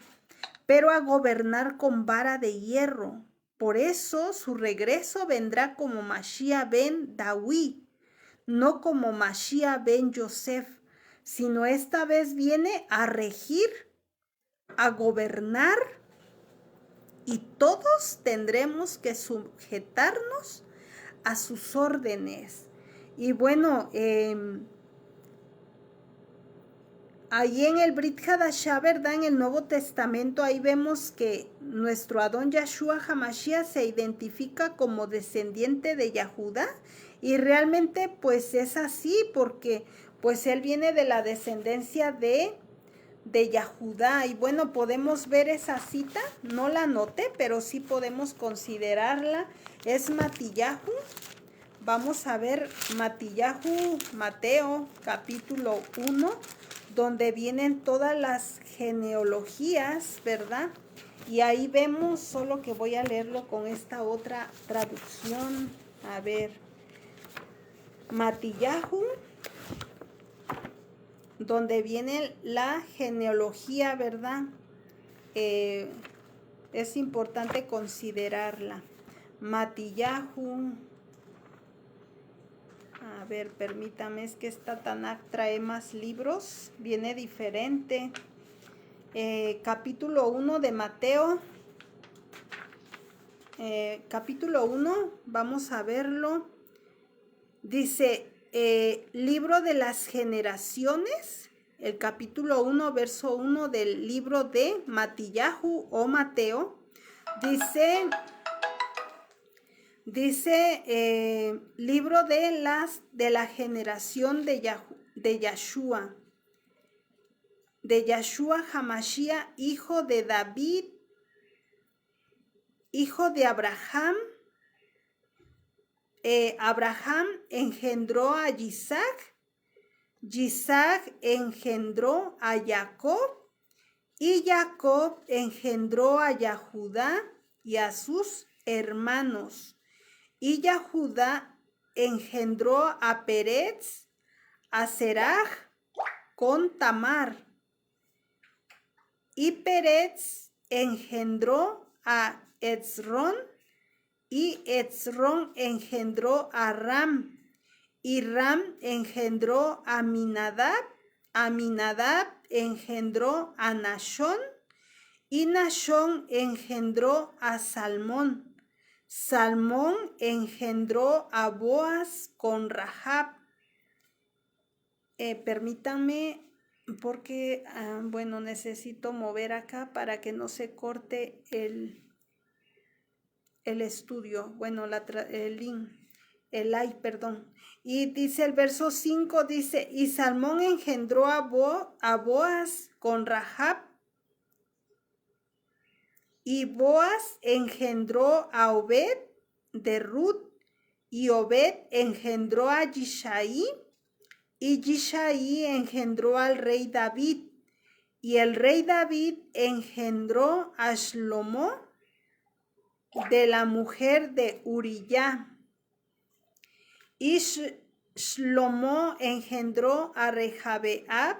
pero a gobernar con vara de hierro. Por eso su regreso vendrá como Mashiach ben David, no como Mashiach ben Yosef, sino esta vez viene a regir, a gobernar, y todos tendremos que sujetarnos a sus órdenes. Y bueno, ahí en el Brit Hadashah, ¿verdad? En el Nuevo Testamento, ahí vemos que nuestro Adón Yahshua Hamashiach se identifica como descendiente de Yahudá, y realmente pues es así porque pues él viene de la descendencia de Yahudá. Y bueno, podemos ver esa cita, no la anoté, pero sí podemos considerarla. Es Matillahu. Vamos a ver Matillahu, Mateo, capítulo 1, donde vienen todas las genealogías, ¿verdad? Y ahí vemos, solo que voy a leerlo con esta otra traducción. A ver, Matillahu, donde viene la genealogía, ¿verdad? Es importante considerarla. Matillahu, A ver, permítame, es que esta Tanakh trae más libros, viene diferente. Capítulo 1 de Mateo. Capítulo 1, vamos a verlo. Dice, libro de las generaciones, el capítulo 1, verso 1 del libro de Matillahu o Mateo. Dice, libro de la generación de Yahshua, de Yahshua Hamashiach, hijo de David, hijo de Abraham. Abraham engendró a Isaac, Isaac engendró a Jacob, y Jacob engendró a Yahudá y a sus hermanos. Y Yahudá engendró a Perez, a Seraj con Tamar. Y Perez engendró a Hezrón, y Hezrón engendró a Ram. Y Ram engendró a Aminadab, Aminadab engendró a Nashón, y Nashón engendró a Salmón. Salmón engendró a Boaz con Rahab. Permítanme, porque, bueno, necesito mover acá para que no se corte el estudio, bueno, el link, el like, perdón. Y dice el verso 5, dice, y Salmón engendró a Boaz con Rahab, y Boaz engendró a Obed de Ruth, y Obed engendró a Yishai, y Yishai engendró al rey David, y el rey David engendró a Shlomo de la mujer de Uría. Y Shlomo engendró a Rehabeab,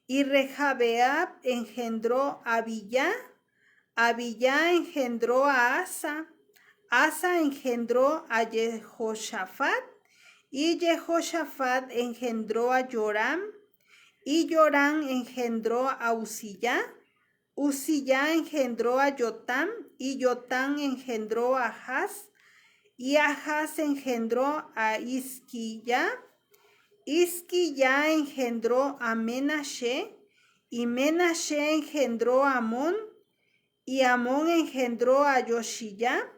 y Rehabeab engendró a Abiyá, Abiyá engendró a Asa, Asa engendró a Jehoshafat, y Jehoshafat engendró a Joram, y Joram engendró a Uziyá, Uziyá engendró a Yotam, y Yotam engendró a Ahaz, y Ahaz engendró a Isquilla, Isquilla engendró a Menashe, y Menashe engendró a Amón, y Amón engendró a Yoshiyá,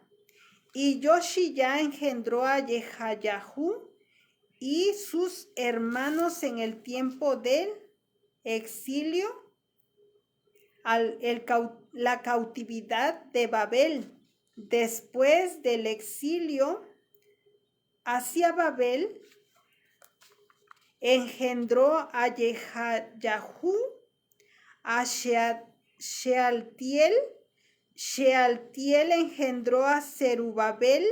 y Yoshiyá engendró a Jehayahu y sus hermanos en el tiempo del exilio, la cautividad de Babel. Después del exilio hacia Babel, engendró a Jehayahu, a Shealtiel, Shealtiel engendró a Zerubabel,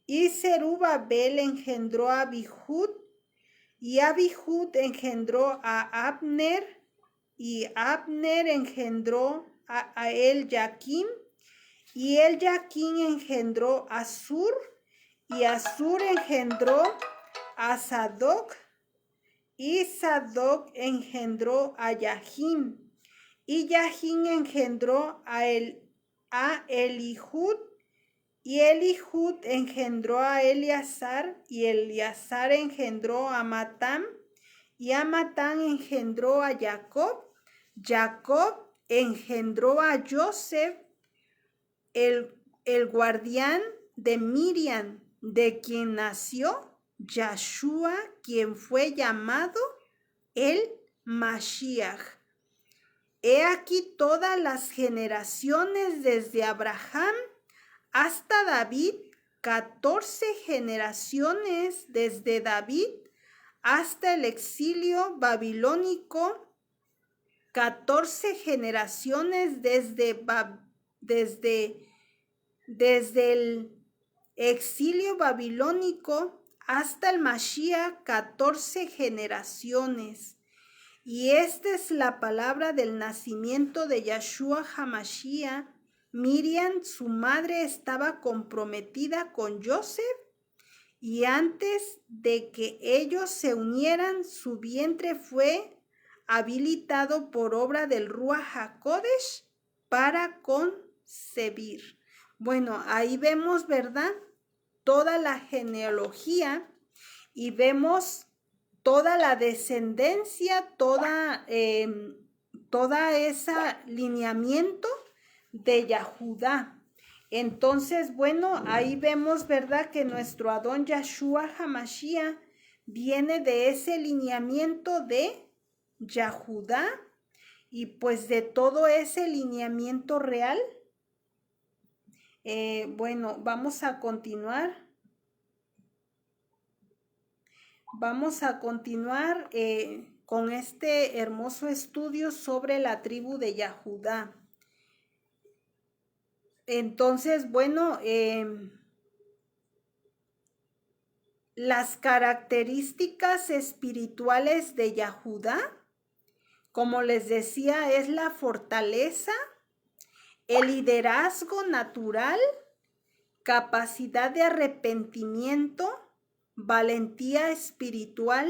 y Zerubabel engendró a Abihud, y Abihud engendró a Abner, y Abner engendró a El-Yaquim, y El-Yaquim engendró a Sur, y Asur engendró a Sadoc, y Sadoc engendró a Yahim, y Yahim engendró a Elihud, y Elihud engendró a Eleazar, y Eleazar engendró a Matán, y a Matán engendró a Jacob. Jacob engendró a Joseph, el guardián de Miriam, de quien nació Yahshua, quien fue llamado el Mashiach. He aquí todas las generaciones desde Abraham hasta David, 14 generaciones desde David hasta el exilio babilónico, 14 generaciones desde el exilio babilónico hasta el Mashiach, 14 generaciones. Y esta es la palabra del nacimiento de Yahshua Hamashiach. Miriam, su madre, estaba comprometida con Joseph, y antes de que ellos se unieran, su vientre fue habilitado por obra del Ruach HaKodesh para concebir. Bueno, ahí vemos, ¿verdad? Toda la genealogía y vemos toda la descendencia, toda ese lineamiento de Yahudá. Entonces, bueno, ahí vemos, ¿verdad? Que nuestro Adón Yahshua HaMashiach viene de ese lineamiento de Yahudá y pues de todo ese lineamiento real. Bueno, vamos a continuar. Vamos a continuar con este hermoso estudio sobre la tribu de Yahudá. Entonces, bueno, las características espirituales de Yahudá, como les decía, es la fortaleza, el liderazgo natural, capacidad de arrepentimiento, valentía espiritual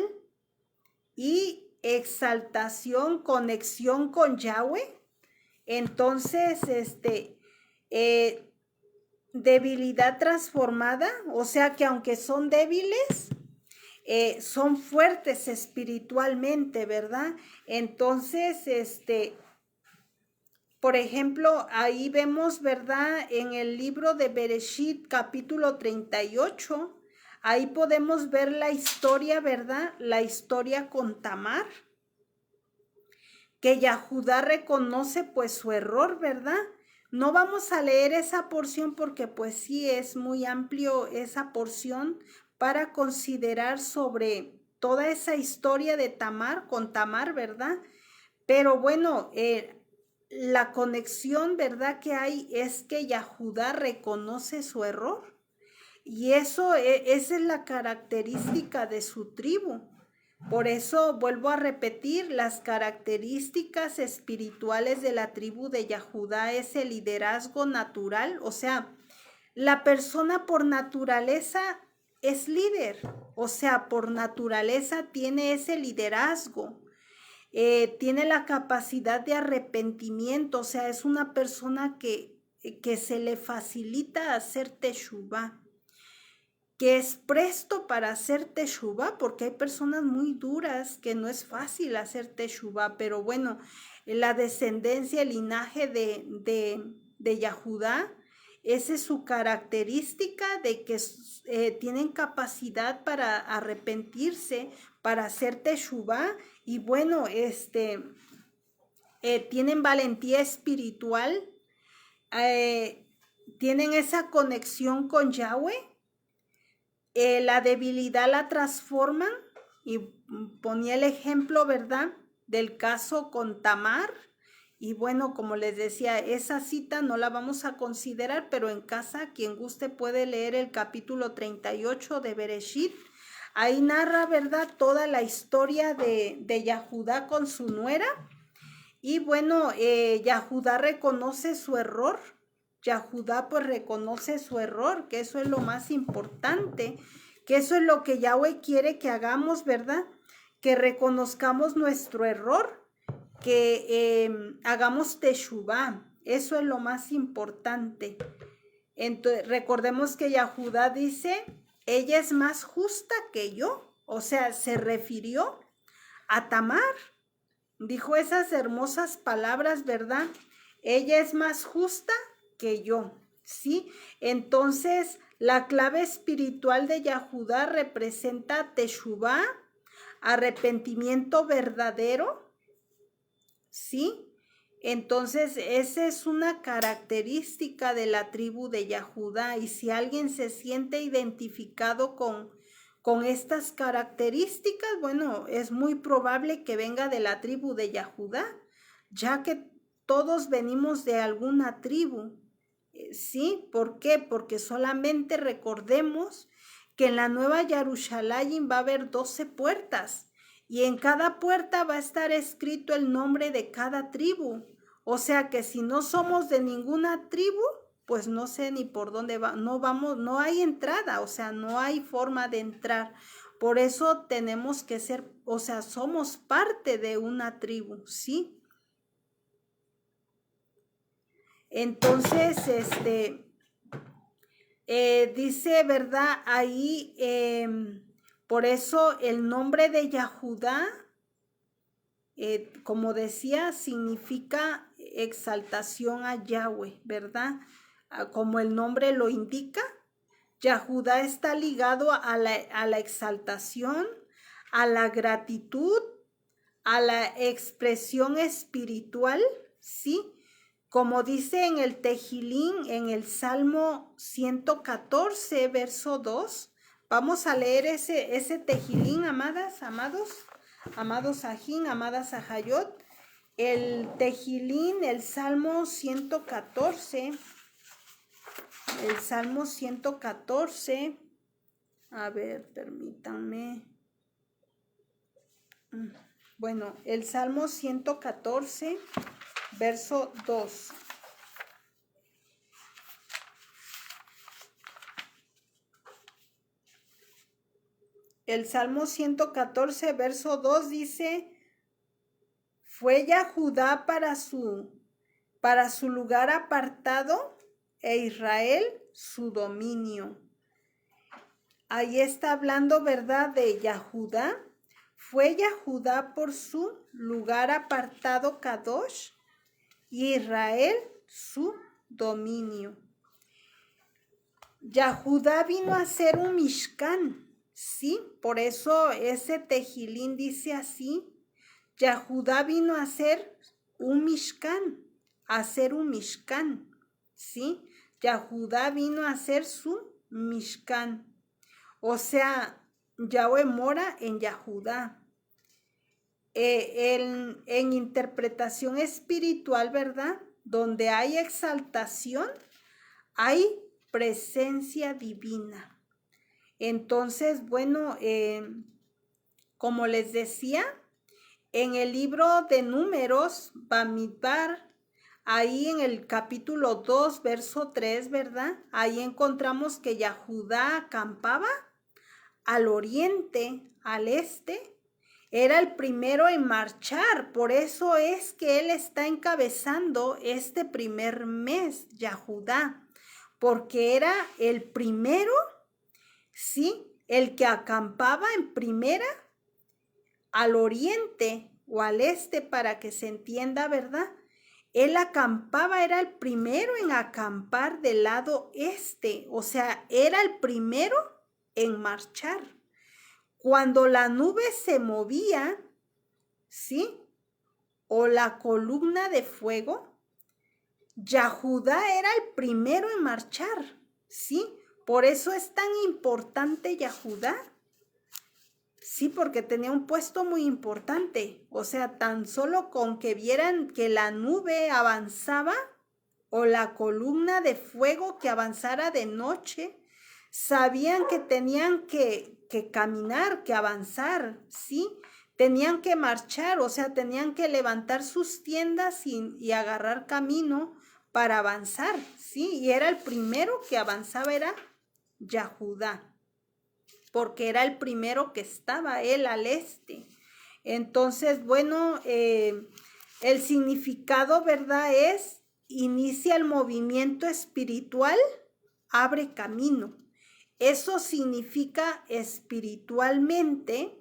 y exaltación, conexión con Yahweh. Entonces, debilidad transformada, o sea que aunque son débiles, son fuertes espiritualmente, ¿verdad? Entonces, por ejemplo, ahí vemos, ¿verdad? En el libro de Bereshit, capítulo 38, ahí podemos ver la historia, ¿verdad? La historia con Tamar, que Yahudá reconoce pues su error, ¿verdad? No vamos a leer esa porción porque pues sí es muy amplio esa porción para considerar sobre toda esa historia de Tamar con Tamar, ¿verdad? Pero bueno, la conexión, ¿verdad? Que hay es que Yahudá reconoce su error y esa es la característica de su tribu. Por eso vuelvo a repetir, las características espirituales de la tribu de Yahudá es el liderazgo natural, o sea, la persona por naturaleza es líder, o sea, por naturaleza tiene ese liderazgo, tiene la capacidad de arrepentimiento, o sea, es una persona que se le facilita hacer teshuvá, que es presto para hacer teshuvá, porque hay personas muy duras que no es fácil hacer teshuvá, pero bueno, la descendencia, el linaje de Yahudá, esa es su característica de que tienen capacidad para arrepentirse, para hacer teshuvá, y bueno, tienen valentía espiritual, tienen esa conexión con Yahweh. La debilidad la transforman y ponía el ejemplo, ¿verdad? Del caso con Tamar. Y bueno, como les decía, esa cita no la vamos a considerar, pero en casa, quien guste puede leer el capítulo 38 de Bereshit. Ahí narra, ¿verdad? Toda la historia de Yahudá con su nuera. Y bueno, Yahudá reconoce su error. Yahudá pues reconoce su error, que eso es lo más importante, que eso es lo que Yahweh quiere que hagamos, ¿verdad? Que reconozcamos nuestro error, que hagamos teshuvá, eso es lo más importante. Entonces, recordemos que Yahudá dice, ella es más justa que yo, o sea, se refirió a Tamar, dijo esas hermosas palabras, ¿verdad? Ella es más justa que yo, ¿sí? Entonces, la clave espiritual de Yahudá representa teshuvá, arrepentimiento verdadero, ¿sí? Entonces, esa es una característica de la tribu de Yahudá, y si alguien se siente identificado con estas características, bueno, es muy probable que venga de la tribu de Yahudá, ya que todos venimos de alguna tribu. ¿Sí? ¿Por qué? Porque solamente recordemos que en la Nueva Jerusalén va a haber 12 puertas y en cada puerta va a estar escrito el nombre de cada tribu. O sea que si no somos de ninguna tribu, pues no sé ni por dónde va, no vamos, no hay entrada, o sea, no hay forma de entrar. Por eso tenemos que ser, o sea, somos parte de una tribu, ¿sí? Entonces, dice, ¿verdad? Ahí, por eso el nombre de Yahudá, como decía, significa exaltación a Yahweh, ¿verdad? Como el nombre lo indica, Yahudá está ligado a la exaltación, a la gratitud, a la expresión espiritual, ¿sí? Como dice en el Tejilín, en el Salmo 114, verso 2, vamos a leer ese Tejilín, amadas, amados ajín, amadas ajayot, el Tejilín, el Salmo 114, el Salmo 114, a ver, permítanme. Bueno, el Salmo 114, verso 2. El Salmo 114, verso 2 dice, fue Yahudá para su lugar apartado e Israel su dominio. Ahí está hablando, ¿verdad?, de Yahudá. Fue Yahudá por su lugar apartado Kadosh y Israel su dominio. Yahudá vino a ser un Mishkan, ¿sí? Por eso ese Tejilín dice así, Yahudá vino a ser un Mishkan, ¿sí? Yahudá vino a ser su Mishkan. O sea, Yahweh mora en Yahudá. En interpretación espiritual, ¿verdad? Donde hay exaltación, hay presencia divina. Entonces, bueno, como les decía, en el libro de Números, Bamidbar, ahí en el capítulo 2, verso 3, ¿verdad? Ahí encontramos que Yahudá acampaba al oriente, al este, era el primero en marchar. Por eso es que él está encabezando este primer mes, Yahudá, porque era el primero, ¿sí? El que acampaba en primera al oriente o al este, para que se entienda, ¿verdad? Él acampaba, era el primero en acampar del lado este, o sea, era el primero en marchar. Cuando la nube se movía, ¿sí? O la columna de fuego, Yahudá era el primero en marchar, ¿sí? Por eso es tan importante Yahudá, sí, porque tenía un puesto muy importante. O sea, tan solo con que vieran que la nube avanzaba o la columna de fuego que avanzara de noche, sabían que tenían que caminar, que avanzar, ¿sí? Tenían que marchar, o sea, tenían que levantar sus tiendas y agarrar camino para avanzar, ¿sí? Y era el primero que avanzaba, era Yahudá, porque era el primero que estaba él al este. Entonces, bueno, el significado, ¿verdad?, es inicia el movimiento espiritual, abre camino. Eso significa espiritualmente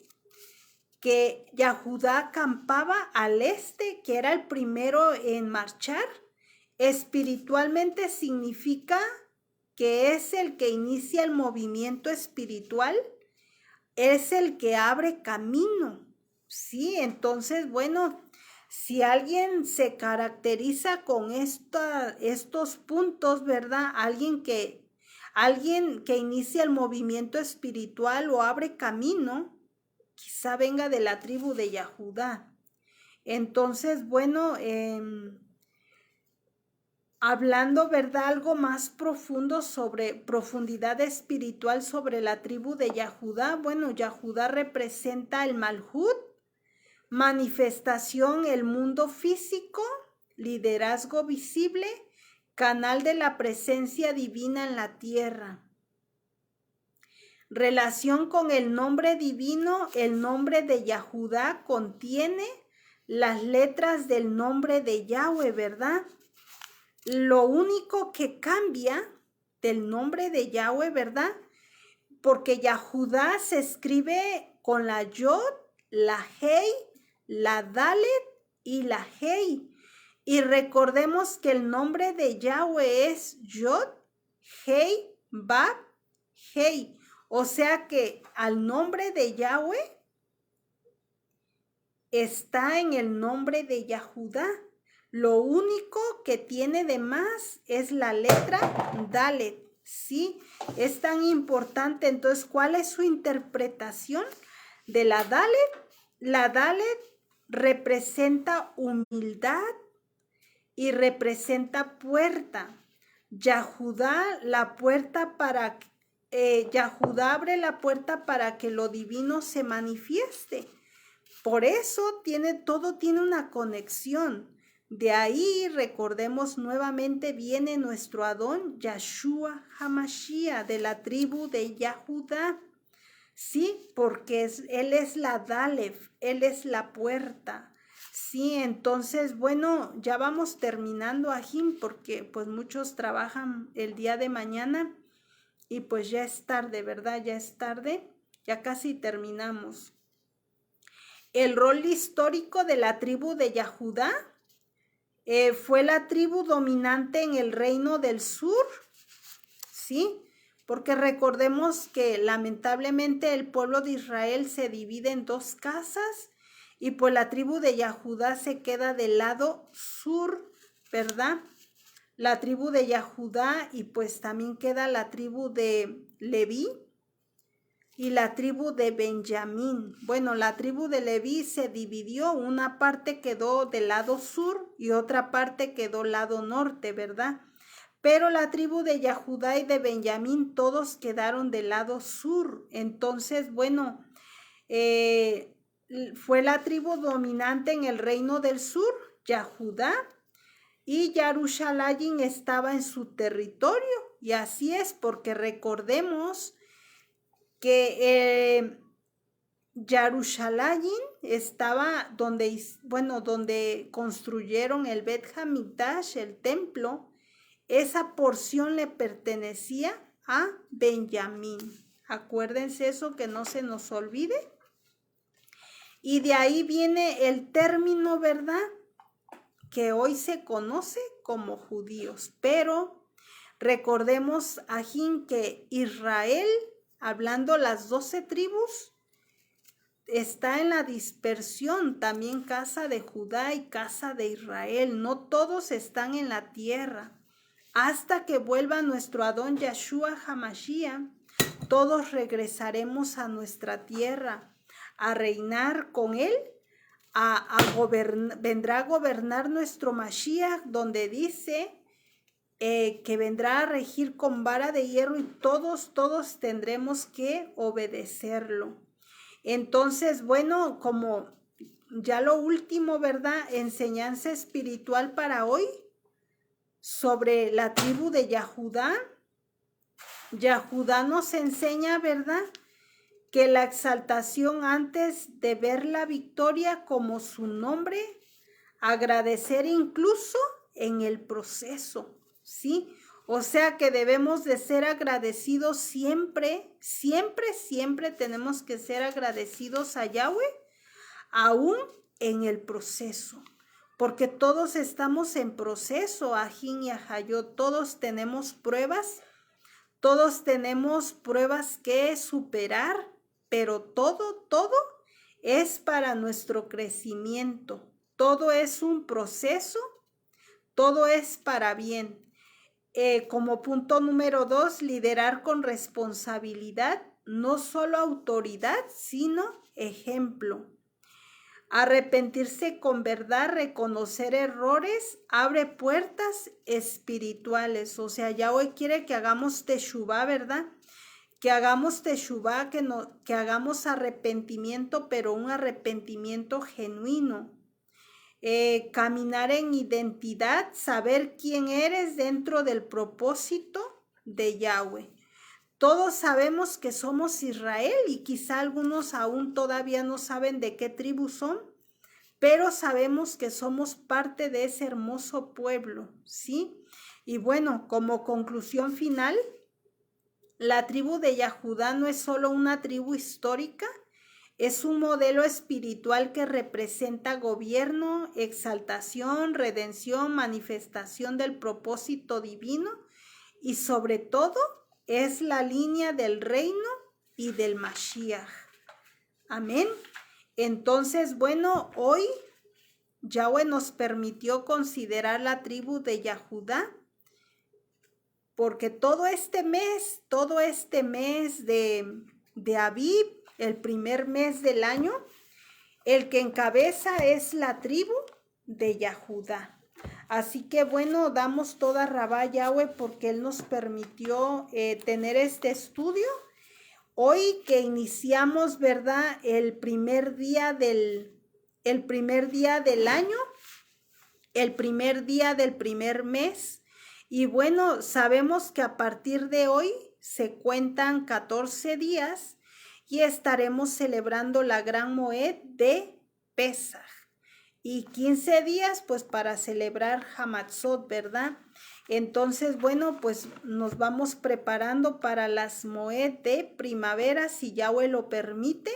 que Yahudá acampaba al este, que era el primero en marchar. Espiritualmente significa que es el que inicia el movimiento espiritual, es el que abre camino, ¿sí? Entonces, bueno, si alguien se caracteriza con estos puntos, ¿verdad? Alguien que inicia el movimiento espiritual o abre camino, quizá venga de la tribu de Yahudá. Entonces, bueno, hablando, ¿verdad?, algo más profundo sobre profundidad espiritual sobre la tribu de Yahudá. Bueno, Yahudá representa el Malhut, manifestación, el mundo físico, liderazgo visible canal de la presencia divina en la tierra. Relación con el nombre divino, el nombre de Yahudá contiene las letras del nombre de Yahweh, ¿verdad? Lo único que cambia del nombre de Yahweh, ¿verdad? Porque Yahudá se escribe con la Yod, la Hei, la Dalet y la Hei. Y recordemos que el nombre de Yahweh es Yod, Hei, Bab, Hei. O sea que al nombre de Yahweh está en el nombre de Yahudá. Lo único que tiene de más es la letra Dalet. ¿Sí? Es tan importante. Entonces, ¿cuál es su interpretación de la Dalet? La Dalet representa humildad y representa puerta. Yahudá, la puerta para Yahudá abre la puerta para que lo divino se manifieste. Por eso todo tiene una conexión. De ahí, recordemos nuevamente, viene nuestro Adón, Yahshua HaMashiach, de la tribu de Yahudá. Sí, porque él es la Dalef, él es la puerta. Sí, entonces, bueno, ya vamos terminando, Ajim, porque pues muchos trabajan el día de mañana y pues ya es tarde, ¿verdad? Ya es tarde, ya casi terminamos. El rol histórico de la tribu de Yahudá fue la tribu dominante en el reino del sur, ¿sí? Porque recordemos que lamentablemente el pueblo de Israel se divide en dos casas y pues la tribu de Yahudá se queda del lado sur, ¿verdad? La tribu de Yahudá y pues también queda la tribu de Leví y la tribu de Benjamín. Bueno, la tribu de Leví se dividió, una parte quedó del lado sur y otra parte quedó del lado norte, ¿verdad? Pero la tribu de Yahudá y de Benjamín todos quedaron del lado sur. Entonces, bueno, fue la tribu dominante en el reino del sur, Yahudá, y Yarushalayim estaba en su territorio. Y así es, porque recordemos que Yarushalayim estaba donde construyeron el Bet Hamikdash, el templo. Esa porción le pertenecía a Benjamín. Acuérdense eso, que no se nos olvide. Y de ahí viene el término, ¿verdad?, que hoy se conoce como judíos. Pero recordemos, Ajín, que Israel, hablando las 12 tribus, está en la dispersión, también casa de Judá y casa de Israel. No todos están en la tierra. Hasta que vuelva nuestro Adón Yahshua HaMashiach, todos regresaremos a nuestra tierra a reinar con él, vendrá a gobernar nuestro Mashiach, donde dice que vendrá a regir con vara de hierro y todos tendremos que obedecerlo. Entonces, bueno, como ya lo último, ¿verdad?, enseñanza espiritual para hoy sobre la tribu de Yahudá. Yahudá nos enseña, ¿verdad?, que la exaltación antes de ver la victoria como su nombre, agradecer incluso en el proceso, ¿sí? O sea que debemos de ser agradecidos siempre, siempre tenemos que ser agradecidos a Yahweh, aún en el proceso. Porque todos estamos en proceso, Ajín y Ajayot, todos tenemos pruebas que superar, pero todo es para nuestro crecimiento. Todo es un proceso, todo es para bien. Como punto número 2, liderar con responsabilidad, no solo autoridad, sino ejemplo. Arrepentirse con verdad, reconocer errores, abre puertas espirituales. O sea, Yahweh quiere que hagamos teshuvá, ¿verdad? Que hagamos teshuvá, que hagamos arrepentimiento, pero un arrepentimiento genuino. caminar en identidad, saber quién eres dentro del propósito de Yahweh. Todos sabemos que somos Israel y quizá algunos aún todavía no saben de qué tribu son, pero sabemos que somos parte de ese hermoso pueblo, ¿sí? Y bueno, como conclusión final, la tribu de Yahudá no es solo una tribu histórica, es un modelo espiritual que representa gobierno, exaltación, redención, manifestación del propósito divino y sobre todo es la línea del reino y del Mashiach. Amén. Entonces, bueno, hoy Yahweh nos permitió considerar la tribu de Yahudá porque todo este mes de Abib, el primer mes del año, el que encabeza es la tribu de Yahudá. Así que bueno, damos toda rabá a Yahweh porque Él nos permitió tener este estudio. Hoy que iniciamos, ¿verdad? El primer día del año, el primer día del primer mes. Y bueno, sabemos que a partir de hoy se cuentan 14 días y estaremos celebrando la gran Moed de Pesaj. Y 15 días pues para celebrar Hamatzot, ¿verdad? Entonces, bueno, pues nos vamos preparando para las Moed de primavera, si Yahweh lo permite.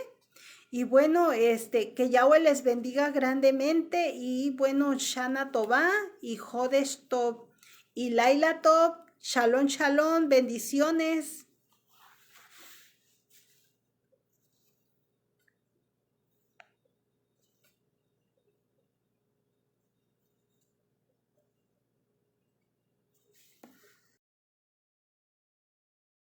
Y bueno, que Yahweh les bendiga grandemente y bueno, Shana Tová y Jodesh Tov y Laila Tov, Shalom, Shalom, bendiciones.